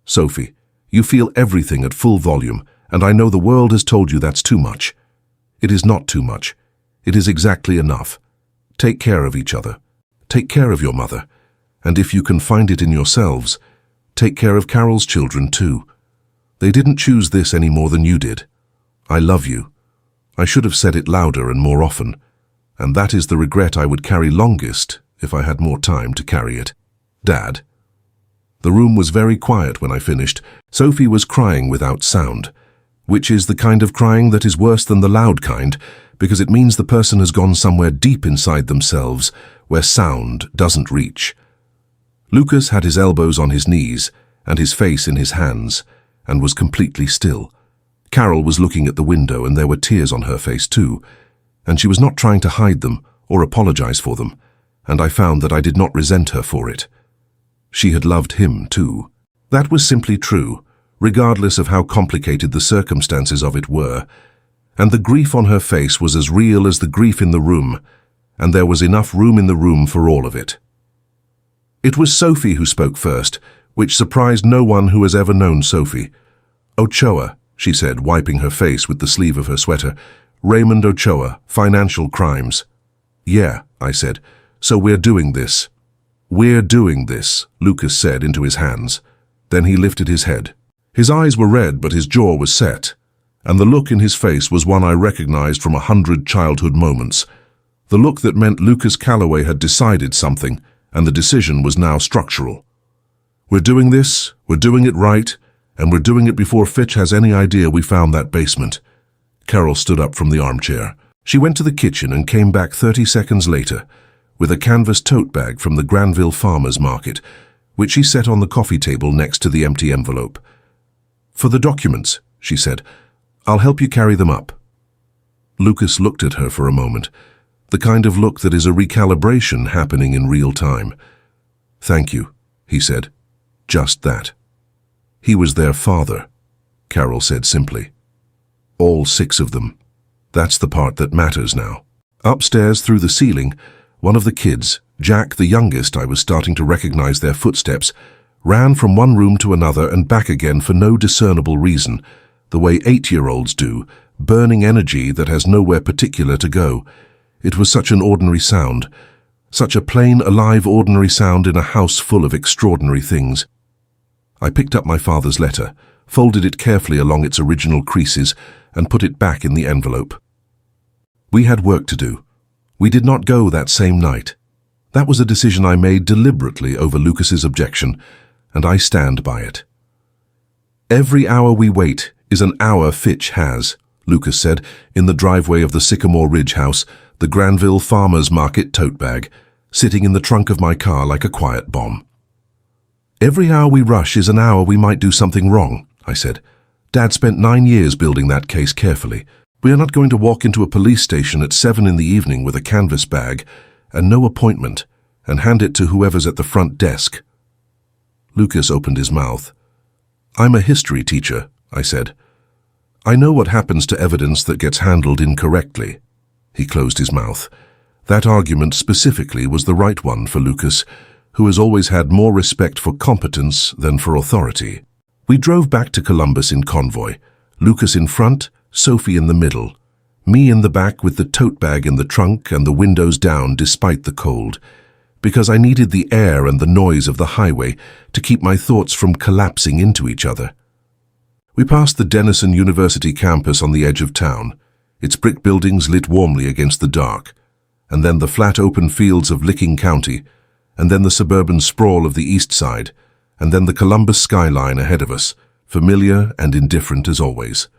Sophie, you feel everything at full volume, and I know the world has told you that's too much. It is not too much. It is exactly enough. Take care of each other. Take care of your mother. And if you can find it in yourselves, take care of Carol's children too. They didn't choose this any more than you did. I love you. I should have said it louder and more often, and that is the regret I would carry longest if I had more time to carry it. Dad. The room was very quiet when I finished. Sophie was crying without sound, which is the kind of crying that is worse than the loud kind, because it means the person has gone somewhere deep inside themselves where sound doesn't reach. Lucas had his elbows on his knees and his face in his hands and was completely still. Carol was looking at the window and there were tears on her face too, and she was not trying to hide them or apologize for them, and I found that I did not resent her for it. She had loved him too. That was simply true, regardless of how complicated the circumstances of it were, and the grief on her face was as real as the grief in the room, and there was enough room in the room for all of it. It was Sophie who spoke first, which surprised no one who has ever known Sophie. Ochoa, she said, wiping her face with the sleeve of her sweater. Raymond Ochoa, financial crimes. Yeah, I said, so we're doing this. We're doing this, Lucas said into his hands. Then he lifted his head. His eyes were red, but his jaw was set, and the look in his face was one I recognized from 100 childhood moments. The look that meant Lucas Calloway had decided something, and the decision was now structural. We're doing this, we're doing it right, and we're doing it before Fitch has any idea we found that basement. Carol stood up from the armchair. She went to the kitchen and came back 30 seconds later with a canvas tote bag from the Granville Farmers Market, which she set on the coffee table next to the empty envelope. For the documents, she said. I'll help you carry them up. Lucas looked at her for a moment, the kind of look that is a recalibration happening in real time. Thank you, he said. Just that. He was their father, Carol said simply. All 6 of them. That's the part that matters now. Upstairs through the ceiling, one of the kids, Jack the youngest, I was starting to recognize their footsteps, ran from one room to another and back again for no discernible reason, the way 8-year-olds do, burning energy that has nowhere particular to go. It was such an ordinary sound, such a plain, alive, ordinary sound in a house full of extraordinary things. I picked up my father's letter, folded it carefully along its original creases, and put it back in the envelope. We had work to do. We did not go that same night. That was a decision I made deliberately over Lucas's objection, and I stand by it. Every hour we wait is an hour Fitch has, Lucas said, in the driveway of the Sycamore Ridge house, the Granville Farmers Market tote bag, sitting in the trunk of my car like a quiet bomb. Every hour we rush is an hour we might do something wrong, I said. Dad spent 9 years building that case carefully. We are not going to walk into a police station at 7 in the evening with a canvas bag and no appointment and hand it to whoever's at the front desk. Lucas opened his mouth. I'm a history teacher, I said. I know what happens to evidence that gets handled incorrectly. He closed his mouth. That argument specifically was the right one for Lucas, who has always had more respect for competence than for authority. We drove back to Columbus in convoy, Lucas in front, Sophie in the middle, me in the back with the tote bag in the trunk and the windows down despite the cold, because I needed the air and the noise of the highway to keep my thoughts from collapsing into each other. We passed the Denison University campus on the edge of town, its brick buildings lit warmly against the dark, and then the flat open fields of Licking County, and then the suburban sprawl of the east side, and then the Columbus skyline ahead of us, familiar and indifferent as always.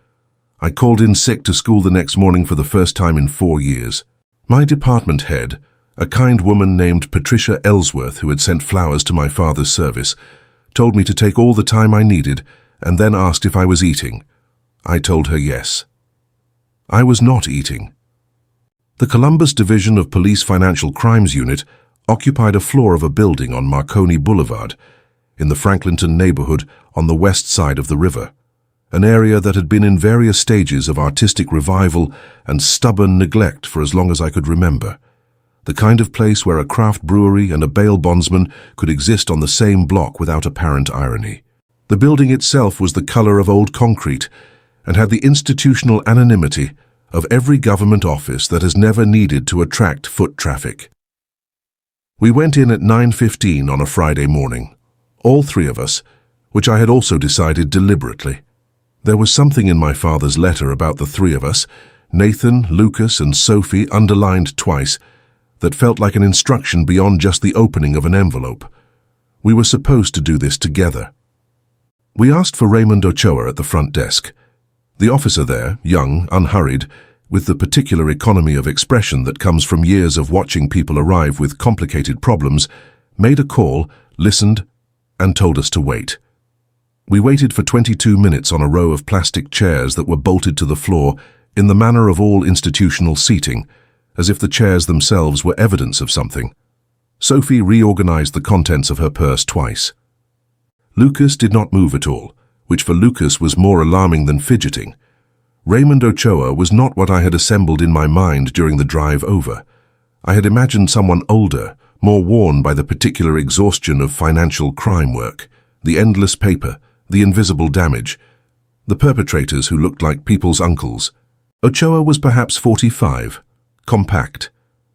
I called in sick to school the next morning for the first time in 4 years. My department head, a kind woman named Patricia Ellsworth, who had sent flowers to my father's service, told me to take all the time I needed and then asked if I was eating. I told her yes. I was not eating. The Columbus Division of Police Financial Crimes Unit occupied a floor of a building on Marconi Boulevard, in the Franklinton neighborhood on the west side of the river, an area that had been in various stages of artistic revival and stubborn neglect for as long as I could remember. The kind of place where a craft brewery and a bail bondsman could exist on the same block without apparent irony. The building itself was the color of old concrete and had the institutional anonymity of every government office that has never needed to attract foot traffic. We went in at 9:15 on a Friday morning, all 3 of us, which I had also decided deliberately. There was something in my father's letter about the 3 of us, Nathan, Lucas, and Sophie, underlined twice, that felt like an instruction beyond just the opening of an envelope. We were supposed to do this together. We asked for Raymond Ochoa at the front desk. The officer there, young, unhurried, with the particular economy of expression that comes from years of watching people arrive with complicated problems, made a call, listened, and told us to wait. We waited for 22 minutes on a row of plastic chairs that were bolted to the floor in the manner of all institutional seating, as if the chairs themselves were evidence of something. Sophie reorganized the contents of her purse twice. Lucas did not move at all, which for Lucas was more alarming than fidgeting. Raymond Ochoa was not what I had assembled in my mind during the drive over. I had imagined someone older, more worn by the particular exhaustion of financial crime work, the endless paper, the invisible damage, the perpetrators who looked like people's uncles. Ochoa was perhaps 45, compact,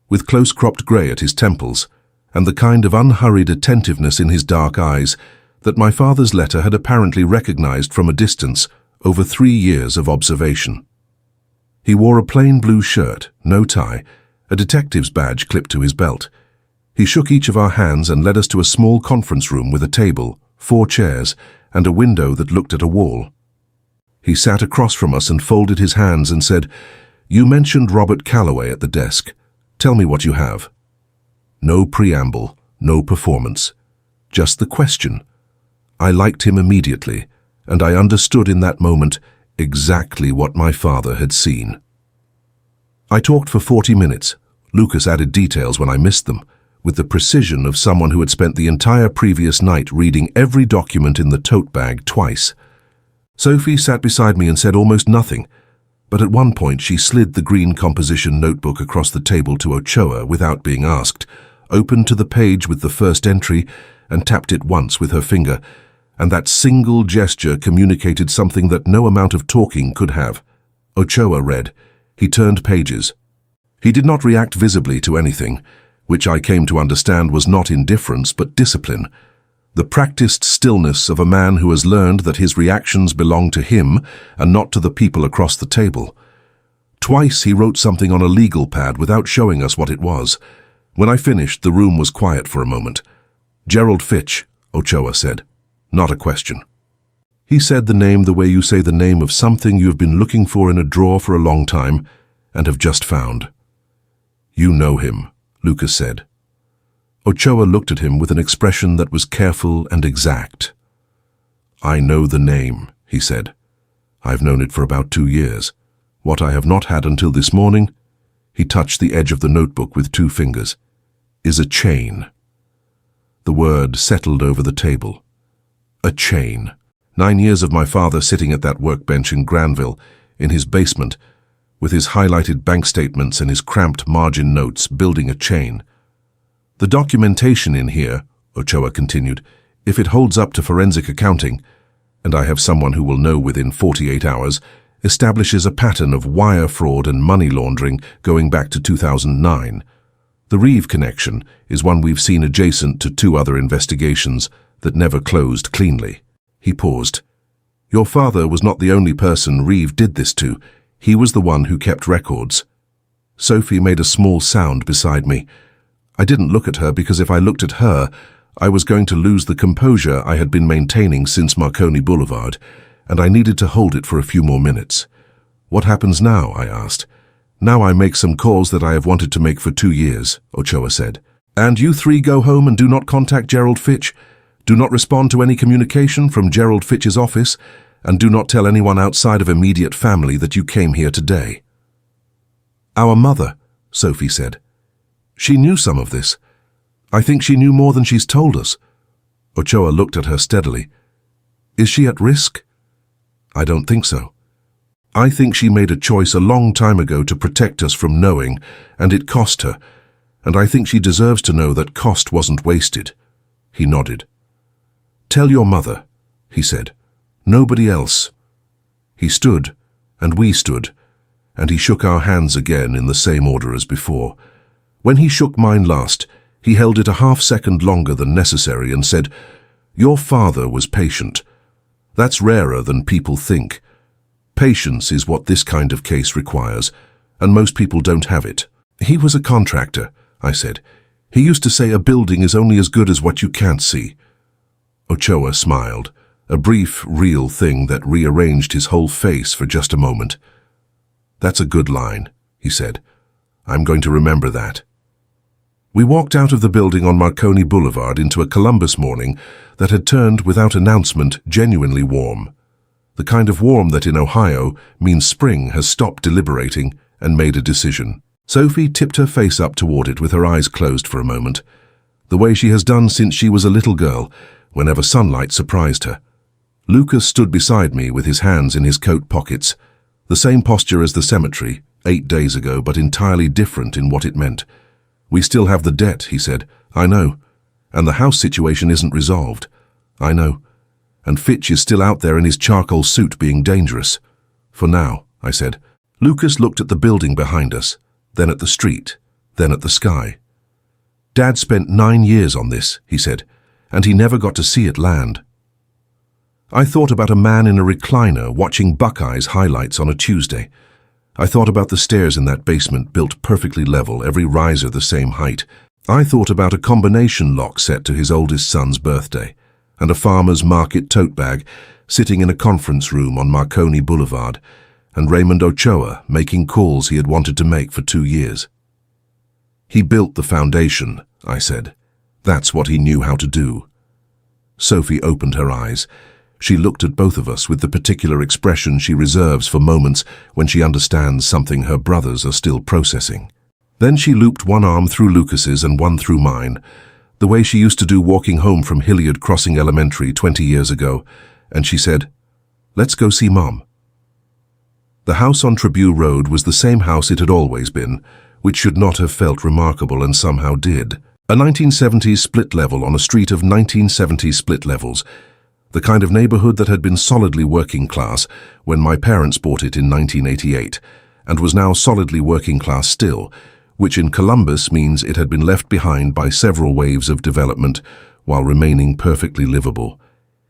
with close-cropped grey at his temples, and the kind of unhurried attentiveness in his dark eyes that my father's letter had apparently recognized from a distance over 3 years of observation. He wore a plain blue shirt, no tie, a detective's badge clipped to his belt. He shook each of our hands and led us to a small conference room with a table, 4 chairs, and a window that looked at a wall. He sat across from us and folded his hands and said, "You mentioned Robert Calloway at the desk. Tell me what you have." No preamble, no performance. Just the question. I liked him immediately, and I understood in that moment exactly what my father had seen. I talked for 40 minutes. Lucas added details when I missed them, with the precision of someone who had spent the entire previous night reading every document in the tote bag twice. Sophie sat beside me and said almost nothing, but at one point she slid the green composition notebook across the table to Ochoa without being asked, opened to the page with the first entry, and tapped it once with her finger, and that single gesture communicated something that no amount of talking could have. Ochoa read. He turned pages. He did not react visibly to anything, which I came to understand was not indifference but discipline, the practiced stillness of a man who has learned that his reactions belong to him and not to the people across the table. Twice he wrote something on a legal pad without showing us what it was. When I finished, the room was quiet for a moment. "Gerald Fitch," Ochoa said. Not a question. He said the name the way you say the name of something you have been looking for in a drawer for a long time and have just found. You know him, Lucas said. Ochoa looked at him with an expression that was careful and exact. I know the name, he said. I've known it for about 2 years. What I have not had until this morning, he touched the edge of the notebook with 2 fingers, is a chain. The word settled over the table. A chain. 9 years of my father sitting at that workbench in Granville, in his basement, with his highlighted bank statements and his cramped margin notes, building a chain. The documentation in here, Ochoa continued, if it holds up to forensic accounting, and I have someone who will know within 48 hours, establishes a pattern of wire fraud and money laundering going back to 2009. The Reeve connection is one we've seen adjacent to 2 other investigations that never closed cleanly. He paused. Your father was not the only person Reeve did this to. He was the one who kept records. Sophie made a small sound beside me. I didn't look at her because if I looked at her, I was going to lose the composure I had been maintaining since Marconi Boulevard, and I needed to hold it for a few more minutes. What happens now? I asked. Now I make some calls that I have wanted to make for 2 years, Ochoa said. And you 3 go home and do not contact Gerald Fitch. Do not respond to any communication from Gerald Fitch's office, and do not tell anyone outside of immediate family that you came here today. Our mother, Sophie said. She knew some of this. I think she knew more than she's told us. Ochoa looked at her steadily. Is she at risk? I don't think so. I think she made a choice a long time ago to protect us from knowing, and it cost her, and I think she deserves to know that cost wasn't wasted. He nodded. Tell your mother, he said. Nobody else. He stood, and we stood, and he shook our hands again in the same order as before. When he shook mine last, he held it a half-second longer than necessary and said, Your father was patient. That's rarer than people think. Patience is what this kind of case requires, and most people don't have it. He was a contractor, I said. He used to say a building is only as good as what you can't see. Ochoa smiled, a brief, real thing that rearranged his whole face for just a moment. That's a good line, he said. I'm going to remember that. We walked out of the building on Marconi Boulevard into a Columbus morning that had turned, without announcement, genuinely warm. The kind of warm that in Ohio means spring has stopped deliberating and made a decision. Sophie tipped her face up toward it with her eyes closed for a moment, the way she has done since she was a little girl, whenever sunlight surprised her. Lucas stood beside me with his hands in his coat pockets, the same posture as the cemetery, 8 days ago, but entirely different in what it meant. We still have the debt, he said. I know. And the house situation isn't resolved. I know. And Fitch is still out there in his charcoal suit being dangerous. For now, I said. Lucas looked at the building behind us, then at the street, then at the sky. Dad spent 9 years on this, he said, and he never got to see it land. I thought about a man in a recliner watching Buckeyes highlights on a Tuesday. I thought about the stairs in that basement built perfectly level, every riser the same height. I thought about a combination lock set to his oldest son's birthday, and a farmer's market tote bag sitting in a conference room on Marconi Boulevard, and Raymond Ochoa making calls he had wanted to make for 2 years. He built the foundation, I said. That's what he knew how to do. Sophie opened her eyes. She looked at both of us with the particular expression she reserves for moments when she understands something her brothers are still processing. Then she looped one arm through Lucas's and one through mine, the way she used to do walking home from Hilliard Crossing Elementary 20 years ago, and she said, "Let's go see Mom." The house on Tribune Road was the same house it had always been, which should not have felt remarkable and somehow did. A 1970s split level on a street of 1970s split levels, the kind of neighborhood that had been solidly working class when my parents bought it in 1988, and was now solidly working class still, which in Columbus means it had been left behind by several waves of development while remaining perfectly livable,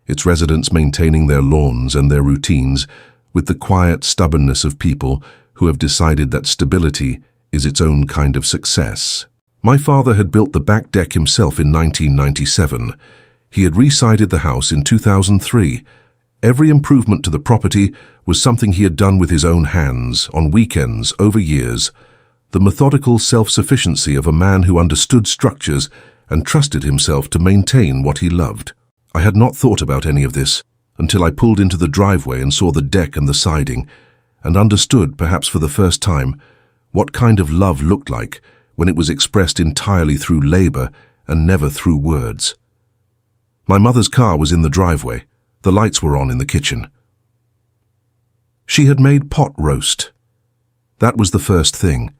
its residents maintaining their lawns and their routines with the quiet stubbornness of people who have decided that stability is its own kind of success. My father had built the back deck himself in 1997. He had re-sided the house in 2003, Every improvement to the property was something he had done with his own hands, on weekends, over years. The methodical self-sufficiency of a man who understood structures and trusted himself to maintain what he loved. I had not thought about any of this until I pulled into the driveway and saw the deck and the siding, and understood, perhaps for the first time, what kind of love looked like when it was expressed entirely through labor and never through words. My mother's car was in the driveway. The lights were on in the kitchen. She had made pot roast. That was the first thing.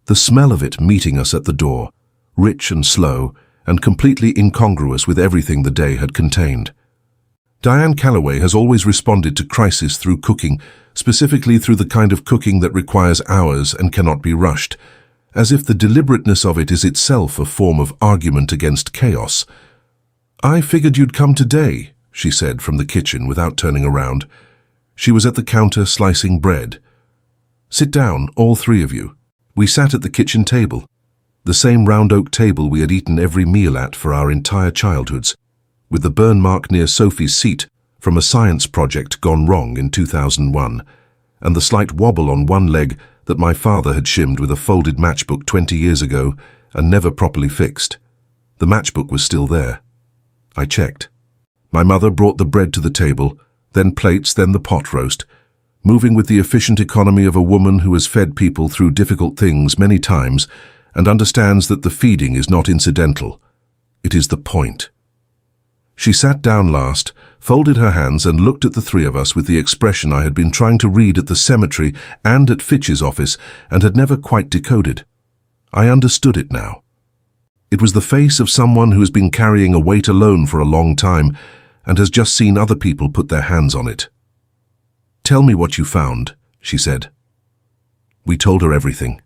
The smell of it meeting us at the door, rich and slow, and completely incongruous with everything the day had contained. Diane Calloway has always responded to crisis through cooking, specifically through the kind of cooking that requires hours and cannot be rushed, as if the deliberateness of it is itself a form of argument against chaos. "I figured you'd come today," she said from the kitchen without turning around. She was at the counter slicing bread. "Sit down, all three of you." We sat at the kitchen table, the same round oak table we had eaten every meal at for our entire childhoods, with the burn mark near Sophie's seat from a science project gone wrong in 2001, and the slight wobble on one leg that my father had shimmed with a folded matchbook 20 years ago and never properly fixed. The matchbook was still there. I checked. My mother brought the bread to the table, then plates, then the pot roast, moving with the efficient economy of a woman who has fed people through difficult things many times and understands that the feeding is not incidental. It is the point. She sat down last, folded her hands and looked at the three of us with the expression I had been trying to read at the cemetery and at Fitch's office and had never quite decoded. I understood it now. It was the face of someone who has been carrying a weight alone for a long time and has just seen other people put their hands on it. "Tell me what you found," she said. We told her everything.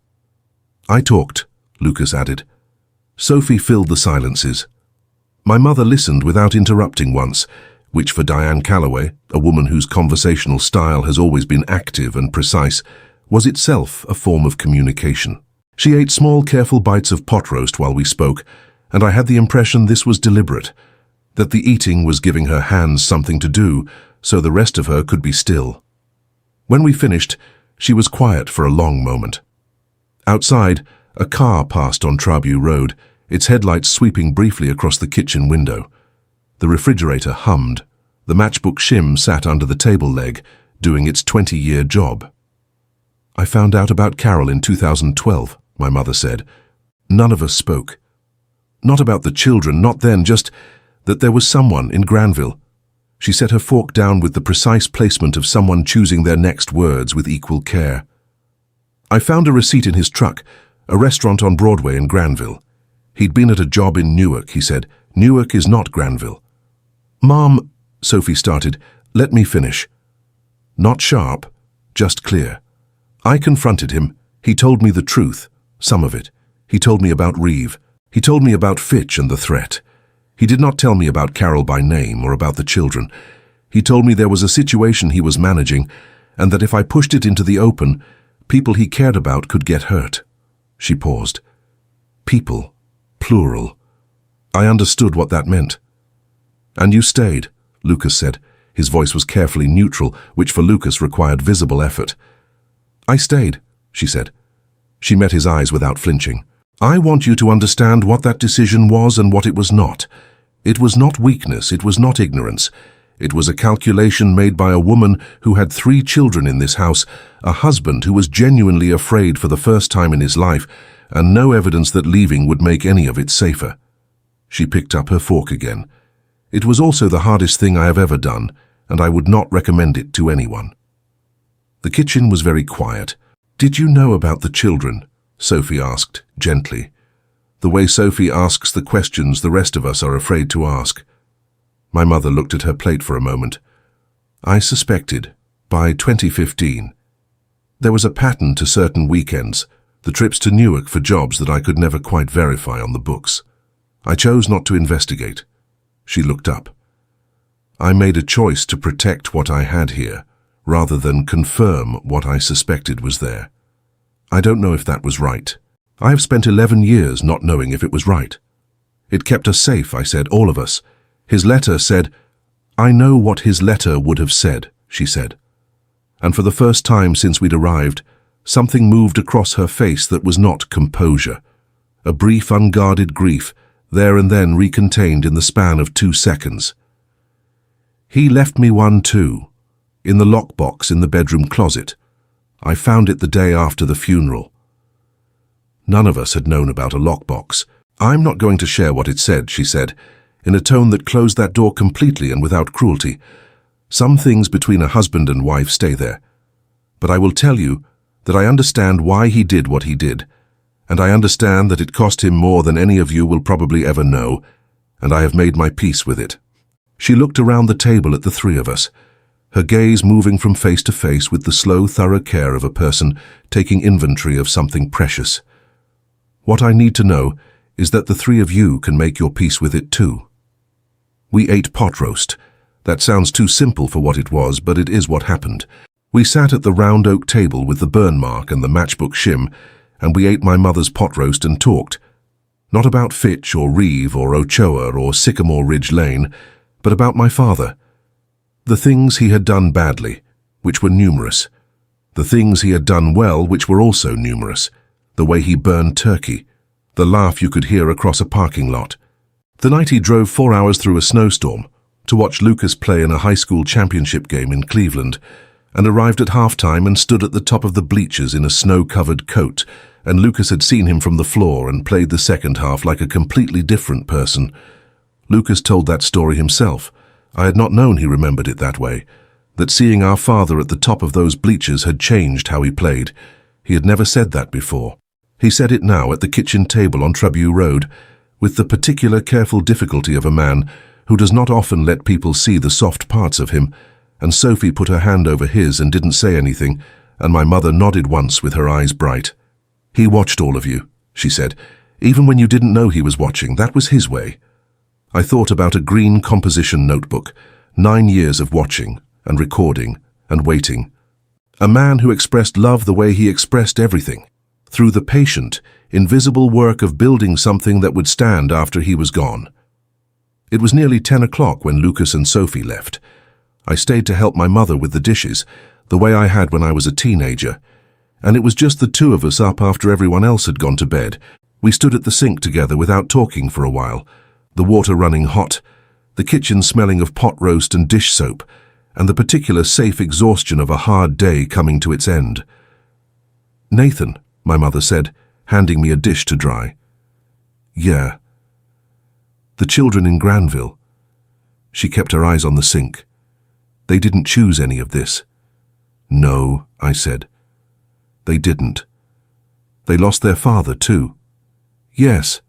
"I talked," Lucas added. Sophie filled the silences. My mother listened without interrupting once, which for Diane Calloway, a woman whose conversational style has always been active and precise, was itself a form of communication. She ate small, careful bites of pot roast while we spoke, and I had the impression this was deliberate, that the eating was giving her hands something to do, so the rest of her could be still. When we finished, she was quiet for a long moment. Outside, a car passed on Trabue Road, its headlights sweeping briefly across the kitchen window. The refrigerator hummed. The matchbook shim sat under the table leg, doing its 20-year job. "I found out about Carol in 2012, my mother said. None of us spoke. Not about the children, not then, just that there was someone in Granville. She set her fork down with the precise placement of someone choosing their next words with equal care. "I found a receipt in his truck, a restaurant on Broadway in Granville. He'd been at a job in Newark," he said. "Newark is not Granville." "Mom," Sophie started, "let me finish." Not sharp, just clear. I confronted him. He told me the truth, some of it. He told me about Reeve. He told me about Fitch and the threat. He did not tell me about Carol by name or about the children. He told me there was a situation he was managing, and that if I pushed it into the open, people he cared about could get hurt. She paused. People, plural. I understood what that meant. "And you stayed," Lucas said. His voice was carefully neutral, which for Lucas required visible effort. "I stayed," she said. She met his eyes without flinching. "I want you to understand what that decision was and what it was not. It was not weakness, it was not ignorance. It was a calculation made by a woman who had 3 children in this house, a husband who was genuinely afraid for the first time in his life, and no evidence that leaving would make any of it safer." She picked up her fork again. "It was also the hardest thing I have ever done, and I would not recommend it to anyone." The kitchen was very quiet. "Did you know about the children?" Sophie asked, gently. The way Sophie asks the questions the rest of us are afraid to ask. My mother looked at her plate for a moment. "I suspected, by 2015. There was a pattern to certain weekends, the trips to Newark for jobs that I could never quite verify on the books. I chose not to investigate." She looked up. "I made a choice to protect what I had here, rather than confirm what I suspected was there. I don't know if that was right. I have spent 11 years not knowing if it was right. It kept us safe, I said, all of us. His letter said..." "I know what his letter would have said," she said. And for the first time since we'd arrived, something moved across her face that was not composure. A brief, unguarded grief, there and then recontained in the span of 2 seconds. "He left me one too, in the lockbox in the bedroom closet. I found it the day after the funeral." None of us had known about a lockbox. "I'm not going to share what it said," she said, in a tone that closed that door completely and without cruelty. "Some things between a husband and wife stay there. But I will tell you that I understand why he did what he did, and I understand that it cost him more than any of you will probably ever know, and I have made my peace with it." She looked around the table at the three of us, her gaze moving from face to face with the slow, thorough care of a person taking inventory of something precious. "What I need to know is that the three of you can make your peace with it too." We ate pot roast. That sounds too simple for what it was, but it is what happened. We sat at the round oak table with the burn mark and the matchbook shim, and we ate my mother's pot roast and talked. Not about Fitch or Reeve or Ochoa or Sycamore Ridge Lane, but about my father. The things he had done badly, which were numerous. The things he had done well, which were also numerous. The way he burned turkey. The laugh you could hear across a parking lot. The night he drove 4 hours through a snowstorm to watch Lucas play in a high school championship game in Cleveland, and arrived at halftime and stood at the top of the bleachers in a snow-covered coat, and Lucas had seen him from the floor and played the second half like a completely different person. Lucas told that story himself. I had not known he remembered it that way, that seeing our father at the top of those bleachers had changed how he played. He had never said that before. He said it now at the kitchen table on Trabue Road, with the particular careful difficulty of a man who does not often let people see the soft parts of him, and Sophie put her hand over his and didn't say anything, and my mother nodded once with her eyes bright. "He watched all of you," she said. "Even when you didn't know he was watching, that was his way." I thought about a green composition notebook, 9 years of watching and recording and waiting. A man who expressed love the way he expressed everything, through the patient, invisible work of building something that would stand after he was gone. It was nearly 10 o'clock when Lucas and Sophie left. I stayed to help my mother with the dishes, the way I had when I was a teenager, and it was just the two of us up after everyone else had gone to bed. We stood at the sink together without talking for a while, the water running hot, the kitchen smelling of pot roast and dish soap, and the particular safe exhaustion of a hard day coming to its end. "Nathan," my mother said, handing me a dish to dry. "Yeah." "The children in Granville." She kept her eyes on the sink. "They didn't choose any of this." "No," I said. "They didn't. They lost their father too." "Yes."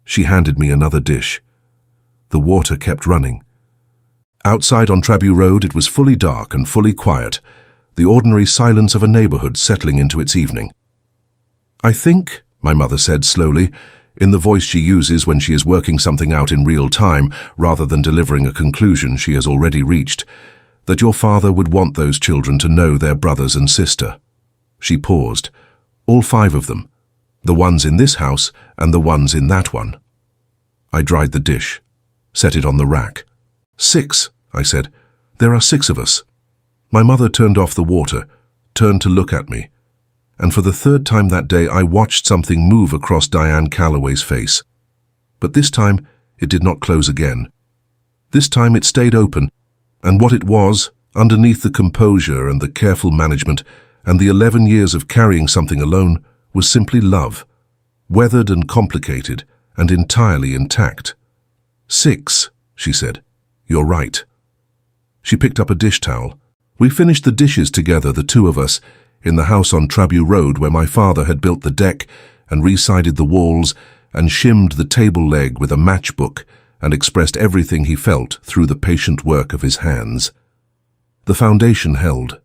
She handed me another dish. The water kept running. Outside on Trabue Road it was fully dark and fully quiet, the ordinary silence of a neighborhood settling into its evening. "I think," my mother said slowly, in the voice she uses when she is working something out in real time rather than delivering a conclusion she has already reached, "that your father would want those children to know their brothers and sister." She paused. "All 5 of them. The ones in this house and the ones in that one." I dried the dish, set it on the rack. "6, I said. "There are 6 of us." My mother turned off the water, turned to look at me, and for the 3rd time that day I watched something move across Diane Calloway's face. But this time it did not close again. This time it stayed open, and what it was, underneath the composure and the careful management and the 11 years of carrying something alone, was simply love, weathered and complicated and entirely intact. "6, she said. "You're right." She picked up a dish towel. We finished the dishes together, the 2 of us, in the house on Trabue Road where my father had built the deck and resided the walls and shimmed the table leg with a matchbook and expressed everything he felt through the patient work of his hands. The foundation held.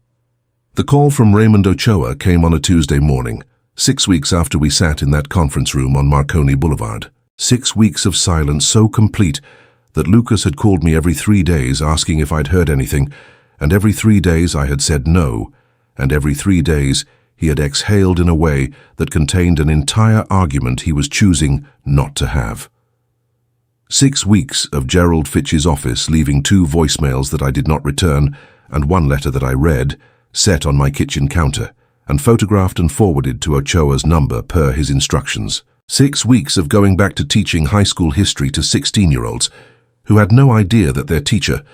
The call from Raymond Ochoa came on a Tuesday morning, 6 weeks after we sat in that conference room on Marconi Boulevard. 6 weeks of silence so complete that Lucas had called me every 3 days asking if I'd heard anything, and every 3 days I had said no, and every 3 days he had exhaled in a way that contained an entire argument he was choosing not to have. 6 weeks of Gerald Fitch's office, leaving 2 voicemails that I did not return and 1 letter that I read, set on my kitchen counter, and photographed and forwarded to Ochoa's number per his instructions. 6 weeks of going back to teaching high school history to 16-year-olds who had no idea that their teacher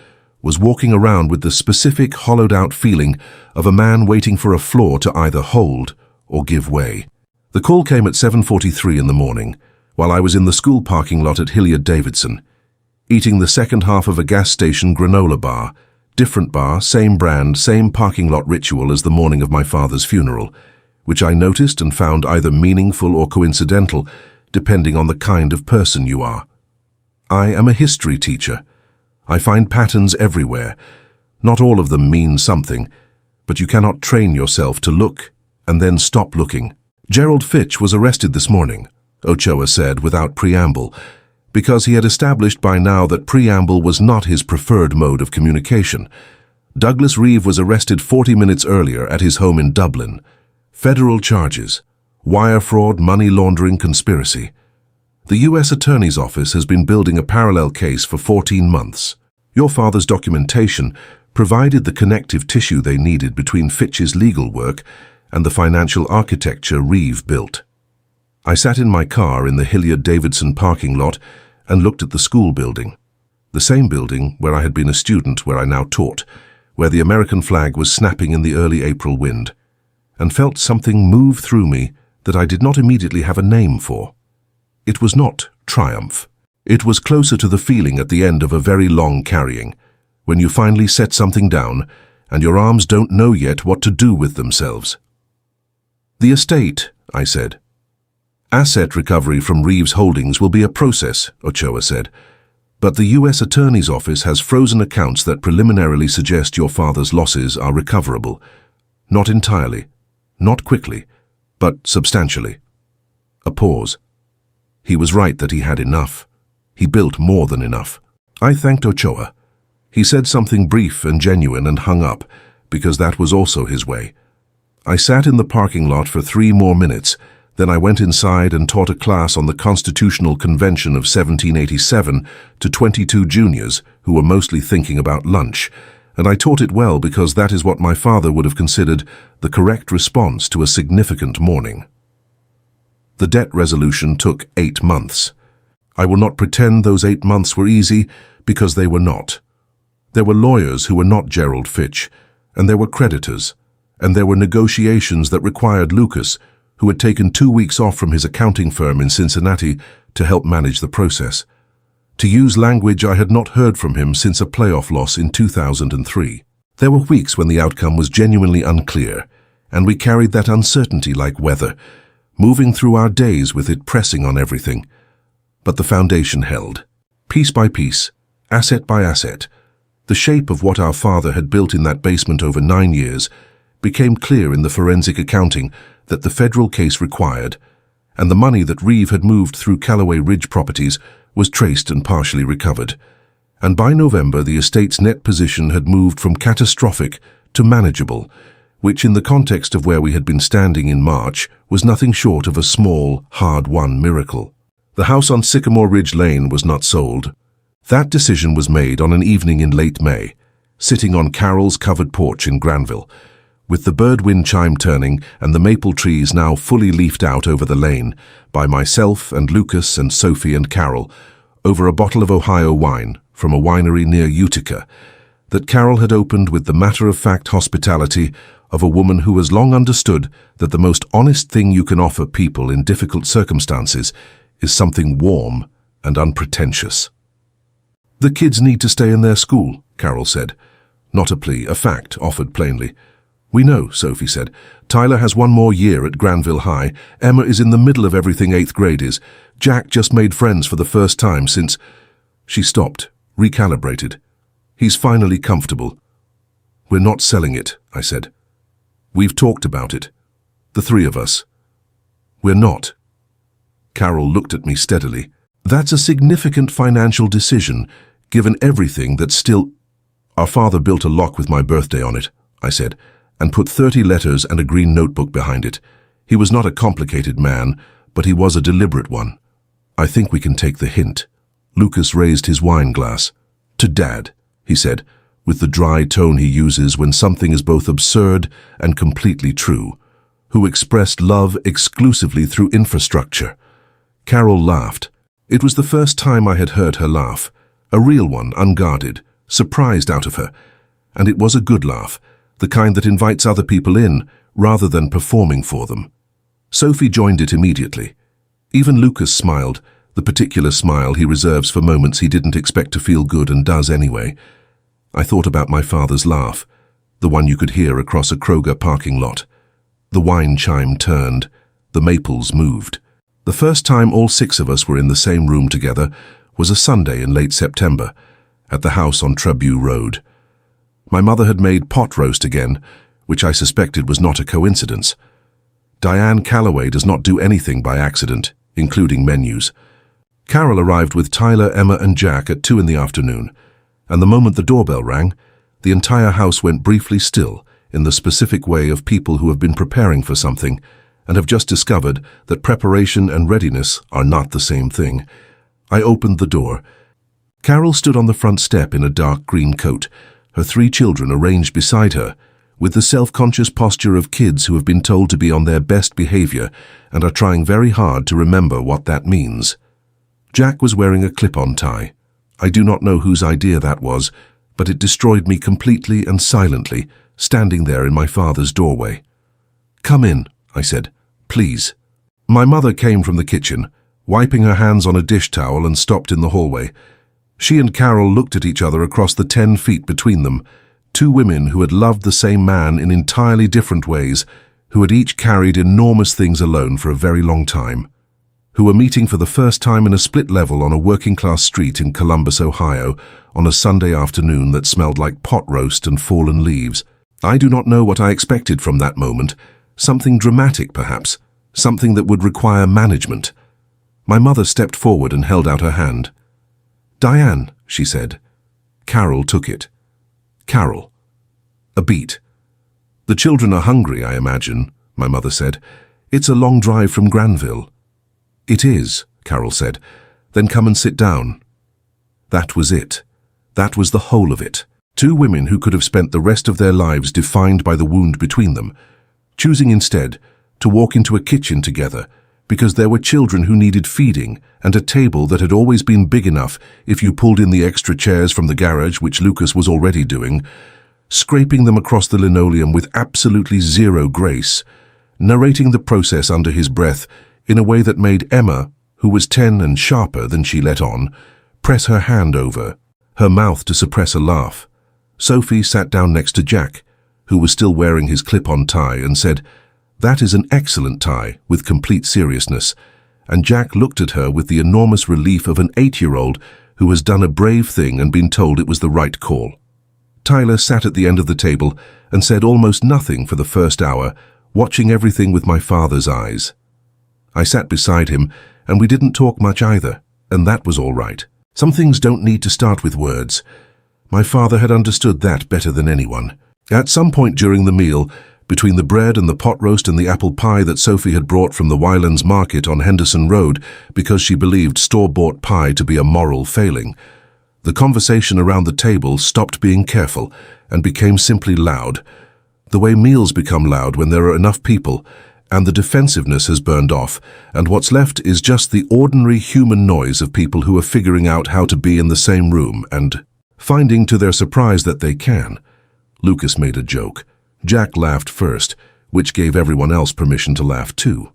was walking around with the specific hollowed-out feeling of a man waiting for a floor to either hold or give way. The call came at 7:43 in the morning, while I was in the school parking lot at Hilliard-Davidson, eating the second half of a gas station granola bar, different bar, same brand, same parking lot ritual as the morning of my father's funeral, which I noticed and found either meaningful or coincidental, depending on the kind of person you are. I am a history teacher. I find patterns everywhere. Not all of them mean something, but you cannot train yourself to look and then stop looking. Gerald Fitch was arrested this morning, Ochoa said without preamble, because he had established by now that preamble was not his preferred mode of communication. Douglas Reeve was arrested 40 minutes earlier at his home in Dublin. Federal charges: wire fraud, money laundering, conspiracy. The U.S. Attorney's Office has been building a parallel case for 14 months. Your father's documentation provided the connective tissue they needed between Fitch's legal work and the financial architecture Reeve built. I sat in my car in the Hilliard-Davidson parking lot and looked at the school building, the same building where I had been a student, where I now taught, where the American flag was snapping in the early April wind, and felt something move through me that I did not immediately have a name for. It was not triumph. It was closer to the feeling at the end of a very long carrying, when you finally set something down and your arms don't know yet what to do with themselves. The estate, I said. Asset recovery from Reeve's holdings will be a process, Ochoa said, but the U.S. Attorney's Office has frozen accounts that preliminarily suggest your father's losses are recoverable. Not entirely, not quickly, but substantially. A pause. He was right that he had enough. He built more than enough. I thanked Ochoa. He said something brief and genuine and hung up, because that was also his way. I sat in the parking lot for 3 more minutes, then I went inside and taught a class on the Constitutional Convention of 1787 to 22 juniors who were mostly thinking about lunch, and I taught it well because that is what my father would have considered the correct response to a significant morning. The debt resolution took 8 months. I will not pretend those 8 months were easy, because they were not. There were lawyers who were not Gerald Fitch, and there were creditors, and there were negotiations that required Lucas, who had taken 2 weeks off from his accounting firm in Cincinnati, to help manage the process. To use language I had not heard from him since a playoff loss in 2003. There were weeks when the outcome was genuinely unclear, and we carried that uncertainty like weather, moving through our days with it pressing on everything. But the foundation held. Piece by piece, asset by asset, the shape of what our father had built in that basement over 9 years became clear in the forensic accounting that the federal case required, and the money that Reeve had moved through Callaway Ridge Properties was traced and partially recovered. And by November, the estate's net position had moved from catastrophic to manageable, which in the context of where we had been standing in March was nothing short of a small, hard-won miracle. The house on Sycamore Ridge Lane was not sold. That decision was made on an evening in late May, sitting on Carol's covered porch in Granville, with the bird wind chime turning and the maple trees now fully leafed out over the lane, by myself and Lucas and Sophie and Carol, over a bottle of Ohio wine from a winery near Utica, that Carol had opened with the matter-of-fact hospitality of a woman who has long understood that the most honest thing you can offer people in difficult circumstances is something warm and unpretentious. "The kids need to stay in their school," Carol said. Not a plea, a fact offered plainly. "We know," Sophie said. "Tyler has 1 more year at Granville High. Emma is in the middle of everything 8th grade is. Jack just made friends for the first time since—" She stopped, recalibrated. "He's finally comfortable." "We're not selling it," I said. "We've talked about it. The 3 of us. We're not." Carol looked at me steadily. "That's a significant financial decision, given everything that's still—" "Our father built a lock with my birthday on it," I said, and put 30 letters and a green notebook behind it. He was not a complicated man, but he was a deliberate one. "I think we can take the hint." Lucas raised his wine glass. "To Dad," he said, with the dry tone he uses when something is both absurd and completely true, who expressed love exclusively through infrastructure. Carol laughed. It was the first time I had heard her laugh, a real one, unguarded, surprised out of her, and it was a good laugh, the kind that invites other people in rather than performing for them. Sophie joined it immediately. Even Lucas smiled, the particular smile he reserves for moments he didn't expect to feel good and does anyway. I thought about my father's laugh, the one you could hear across a Kroger parking lot. The wine chime turned, the maples moved. The first time all 6 of us were in the same room together was a Sunday in late September, at the house on Trabue Road. My mother had made pot roast again, which I suspected was not a coincidence. Diane Calloway does not do anything by accident, including menus. Carol arrived with Tyler, Emma, and Jack at 2 in the afternoon, and the moment the doorbell rang, the entire house went briefly still in the specific way of people who have been preparing for something and have just discovered that preparation and readiness are not the same thing. I opened the door. Carol stood on the front step in a dark green coat, her 3 children arranged beside her, with the self-conscious posture of kids who have been told to be on their best behavior and are trying very hard to remember what that means. Jack was wearing a clip-on tie. I do not know whose idea that was, but it destroyed me completely and silently, standing there in my father's doorway. "Come in," I said. "Please." My mother came from the kitchen, wiping her hands on a dish towel, and stopped in the hallway. She and Carol looked at each other across the 10 feet between them, 2 women who had loved the same man in entirely different ways, who had each carried enormous things alone for a very long time, who were meeting for the first time in a split level on a working-class street in Columbus, Ohio, on a Sunday afternoon that smelled like pot roast and fallen leaves. I do not know what I expected from that moment. Something dramatic, perhaps. Something that would require management. My mother stepped forward and held out her hand. "Diane," she said. Carol took it. Carol. A beat. "The children are hungry, I imagine," my mother said. "It's a long drive from Granville." "It is," Carol said. "Then come and sit down." That was it. That was the whole of it. 2 women who could have spent the rest of their lives defined by the wound between them, choosing instead to walk into a kitchen together because there were children who needed feeding and a table that had always been big enough if you pulled in the extra chairs from the garage, which Lucas was already doing, scraping them across the linoleum with absolutely zero grace, narrating the process under his breath in a way that made Emma, who was 10 and sharper than she let on, press her hand over, her mouth to suppress a laugh. Sophie sat down next to Jack, who was still wearing his clip-on tie, and said, "That is an excellent tie," with complete seriousness, and Jack looked at her with the enormous relief of an 8-year-old who has done a brave thing and been told it was the right call. Tyler sat at the end of the table and said almost nothing for the first hour, watching everything with my father's eyes. I sat beside him, and we didn't talk much either, and that was all right. Some things don't need to start with words. My father had understood that better than anyone. At some point during the meal, between the bread and the pot roast and the apple pie that Sophie had brought from the Wylands Market on Henderson Road because she believed store-bought pie to be a moral failing, the conversation around the table stopped being careful and became simply loud, the way meals become loud when there are enough people, and the defensiveness has burned off, and what's left is just the ordinary human noise of people who are figuring out how to be in the same room and finding to their surprise that they can. Lucas made a joke. Jack laughed first, which gave everyone else permission to laugh too.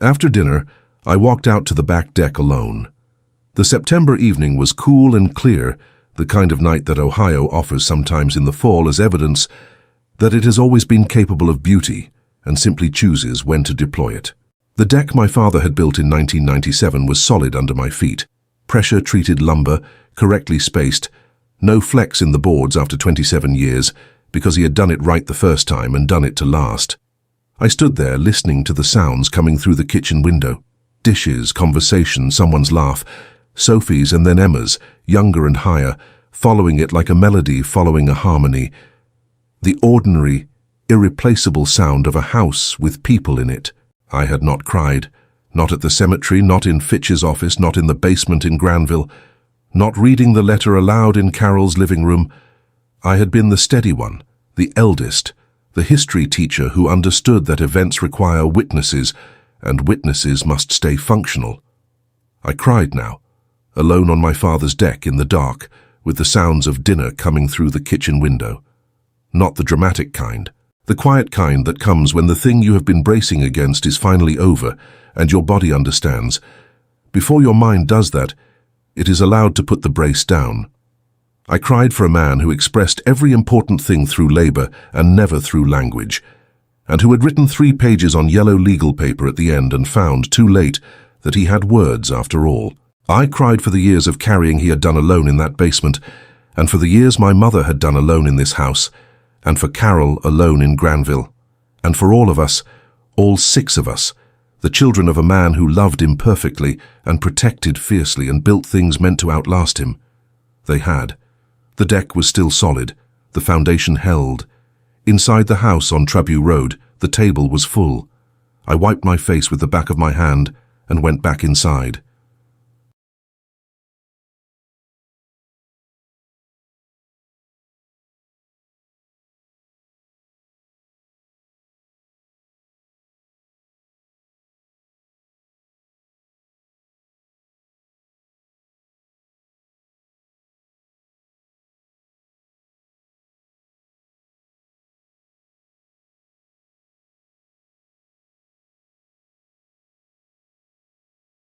After dinner, I walked out to the back deck alone. The September evening was cool and clear, the kind of night that Ohio offers sometimes in the fall as evidence that it has always been capable of beauty and simply chooses when to deploy it. The deck my father had built in 1997 was solid under my feet. Pressure-treated lumber, correctly spaced, no flex in the boards after 27 years, because he had done it right the first time and done it to last. I stood there listening to the sounds coming through the kitchen window. Dishes, conversation, someone's laugh, Sophie's and then Emma's, younger and higher, following it like a melody following a harmony. The ordinary, irreplaceable sound of a house with people in it. I had not cried. Not at the cemetery, not in Fitch's office, not in the basement in Granville. Not reading the letter aloud in Carol's living room, I had been the steady one, the eldest, the history teacher who understood that events require witnesses, and witnesses must stay functional. I cried now, alone on my father's deck in the dark, with the sounds of dinner coming through the kitchen window. Not the dramatic kind, the quiet kind that comes when the thing you have been bracing against is finally over and your body understands. Before your mind does that, it is allowed to put the brace down. I cried for a man who expressed every important thing through labor and never through language, and who had written 3 pages on yellow legal paper at the end and found, too late, that he had words after all. I cried for the years of carrying he had done alone in that basement, and for the years my mother had done alone in this house, and for Carol alone in Granville, and for all of us, all 6 of us, the children of a man who loved imperfectly and protected fiercely and built things meant to outlast him. They had. The deck was still solid, the foundation held. Inside the house on Trabue Road, the table was full. I wiped my face with the back of my hand and went back inside.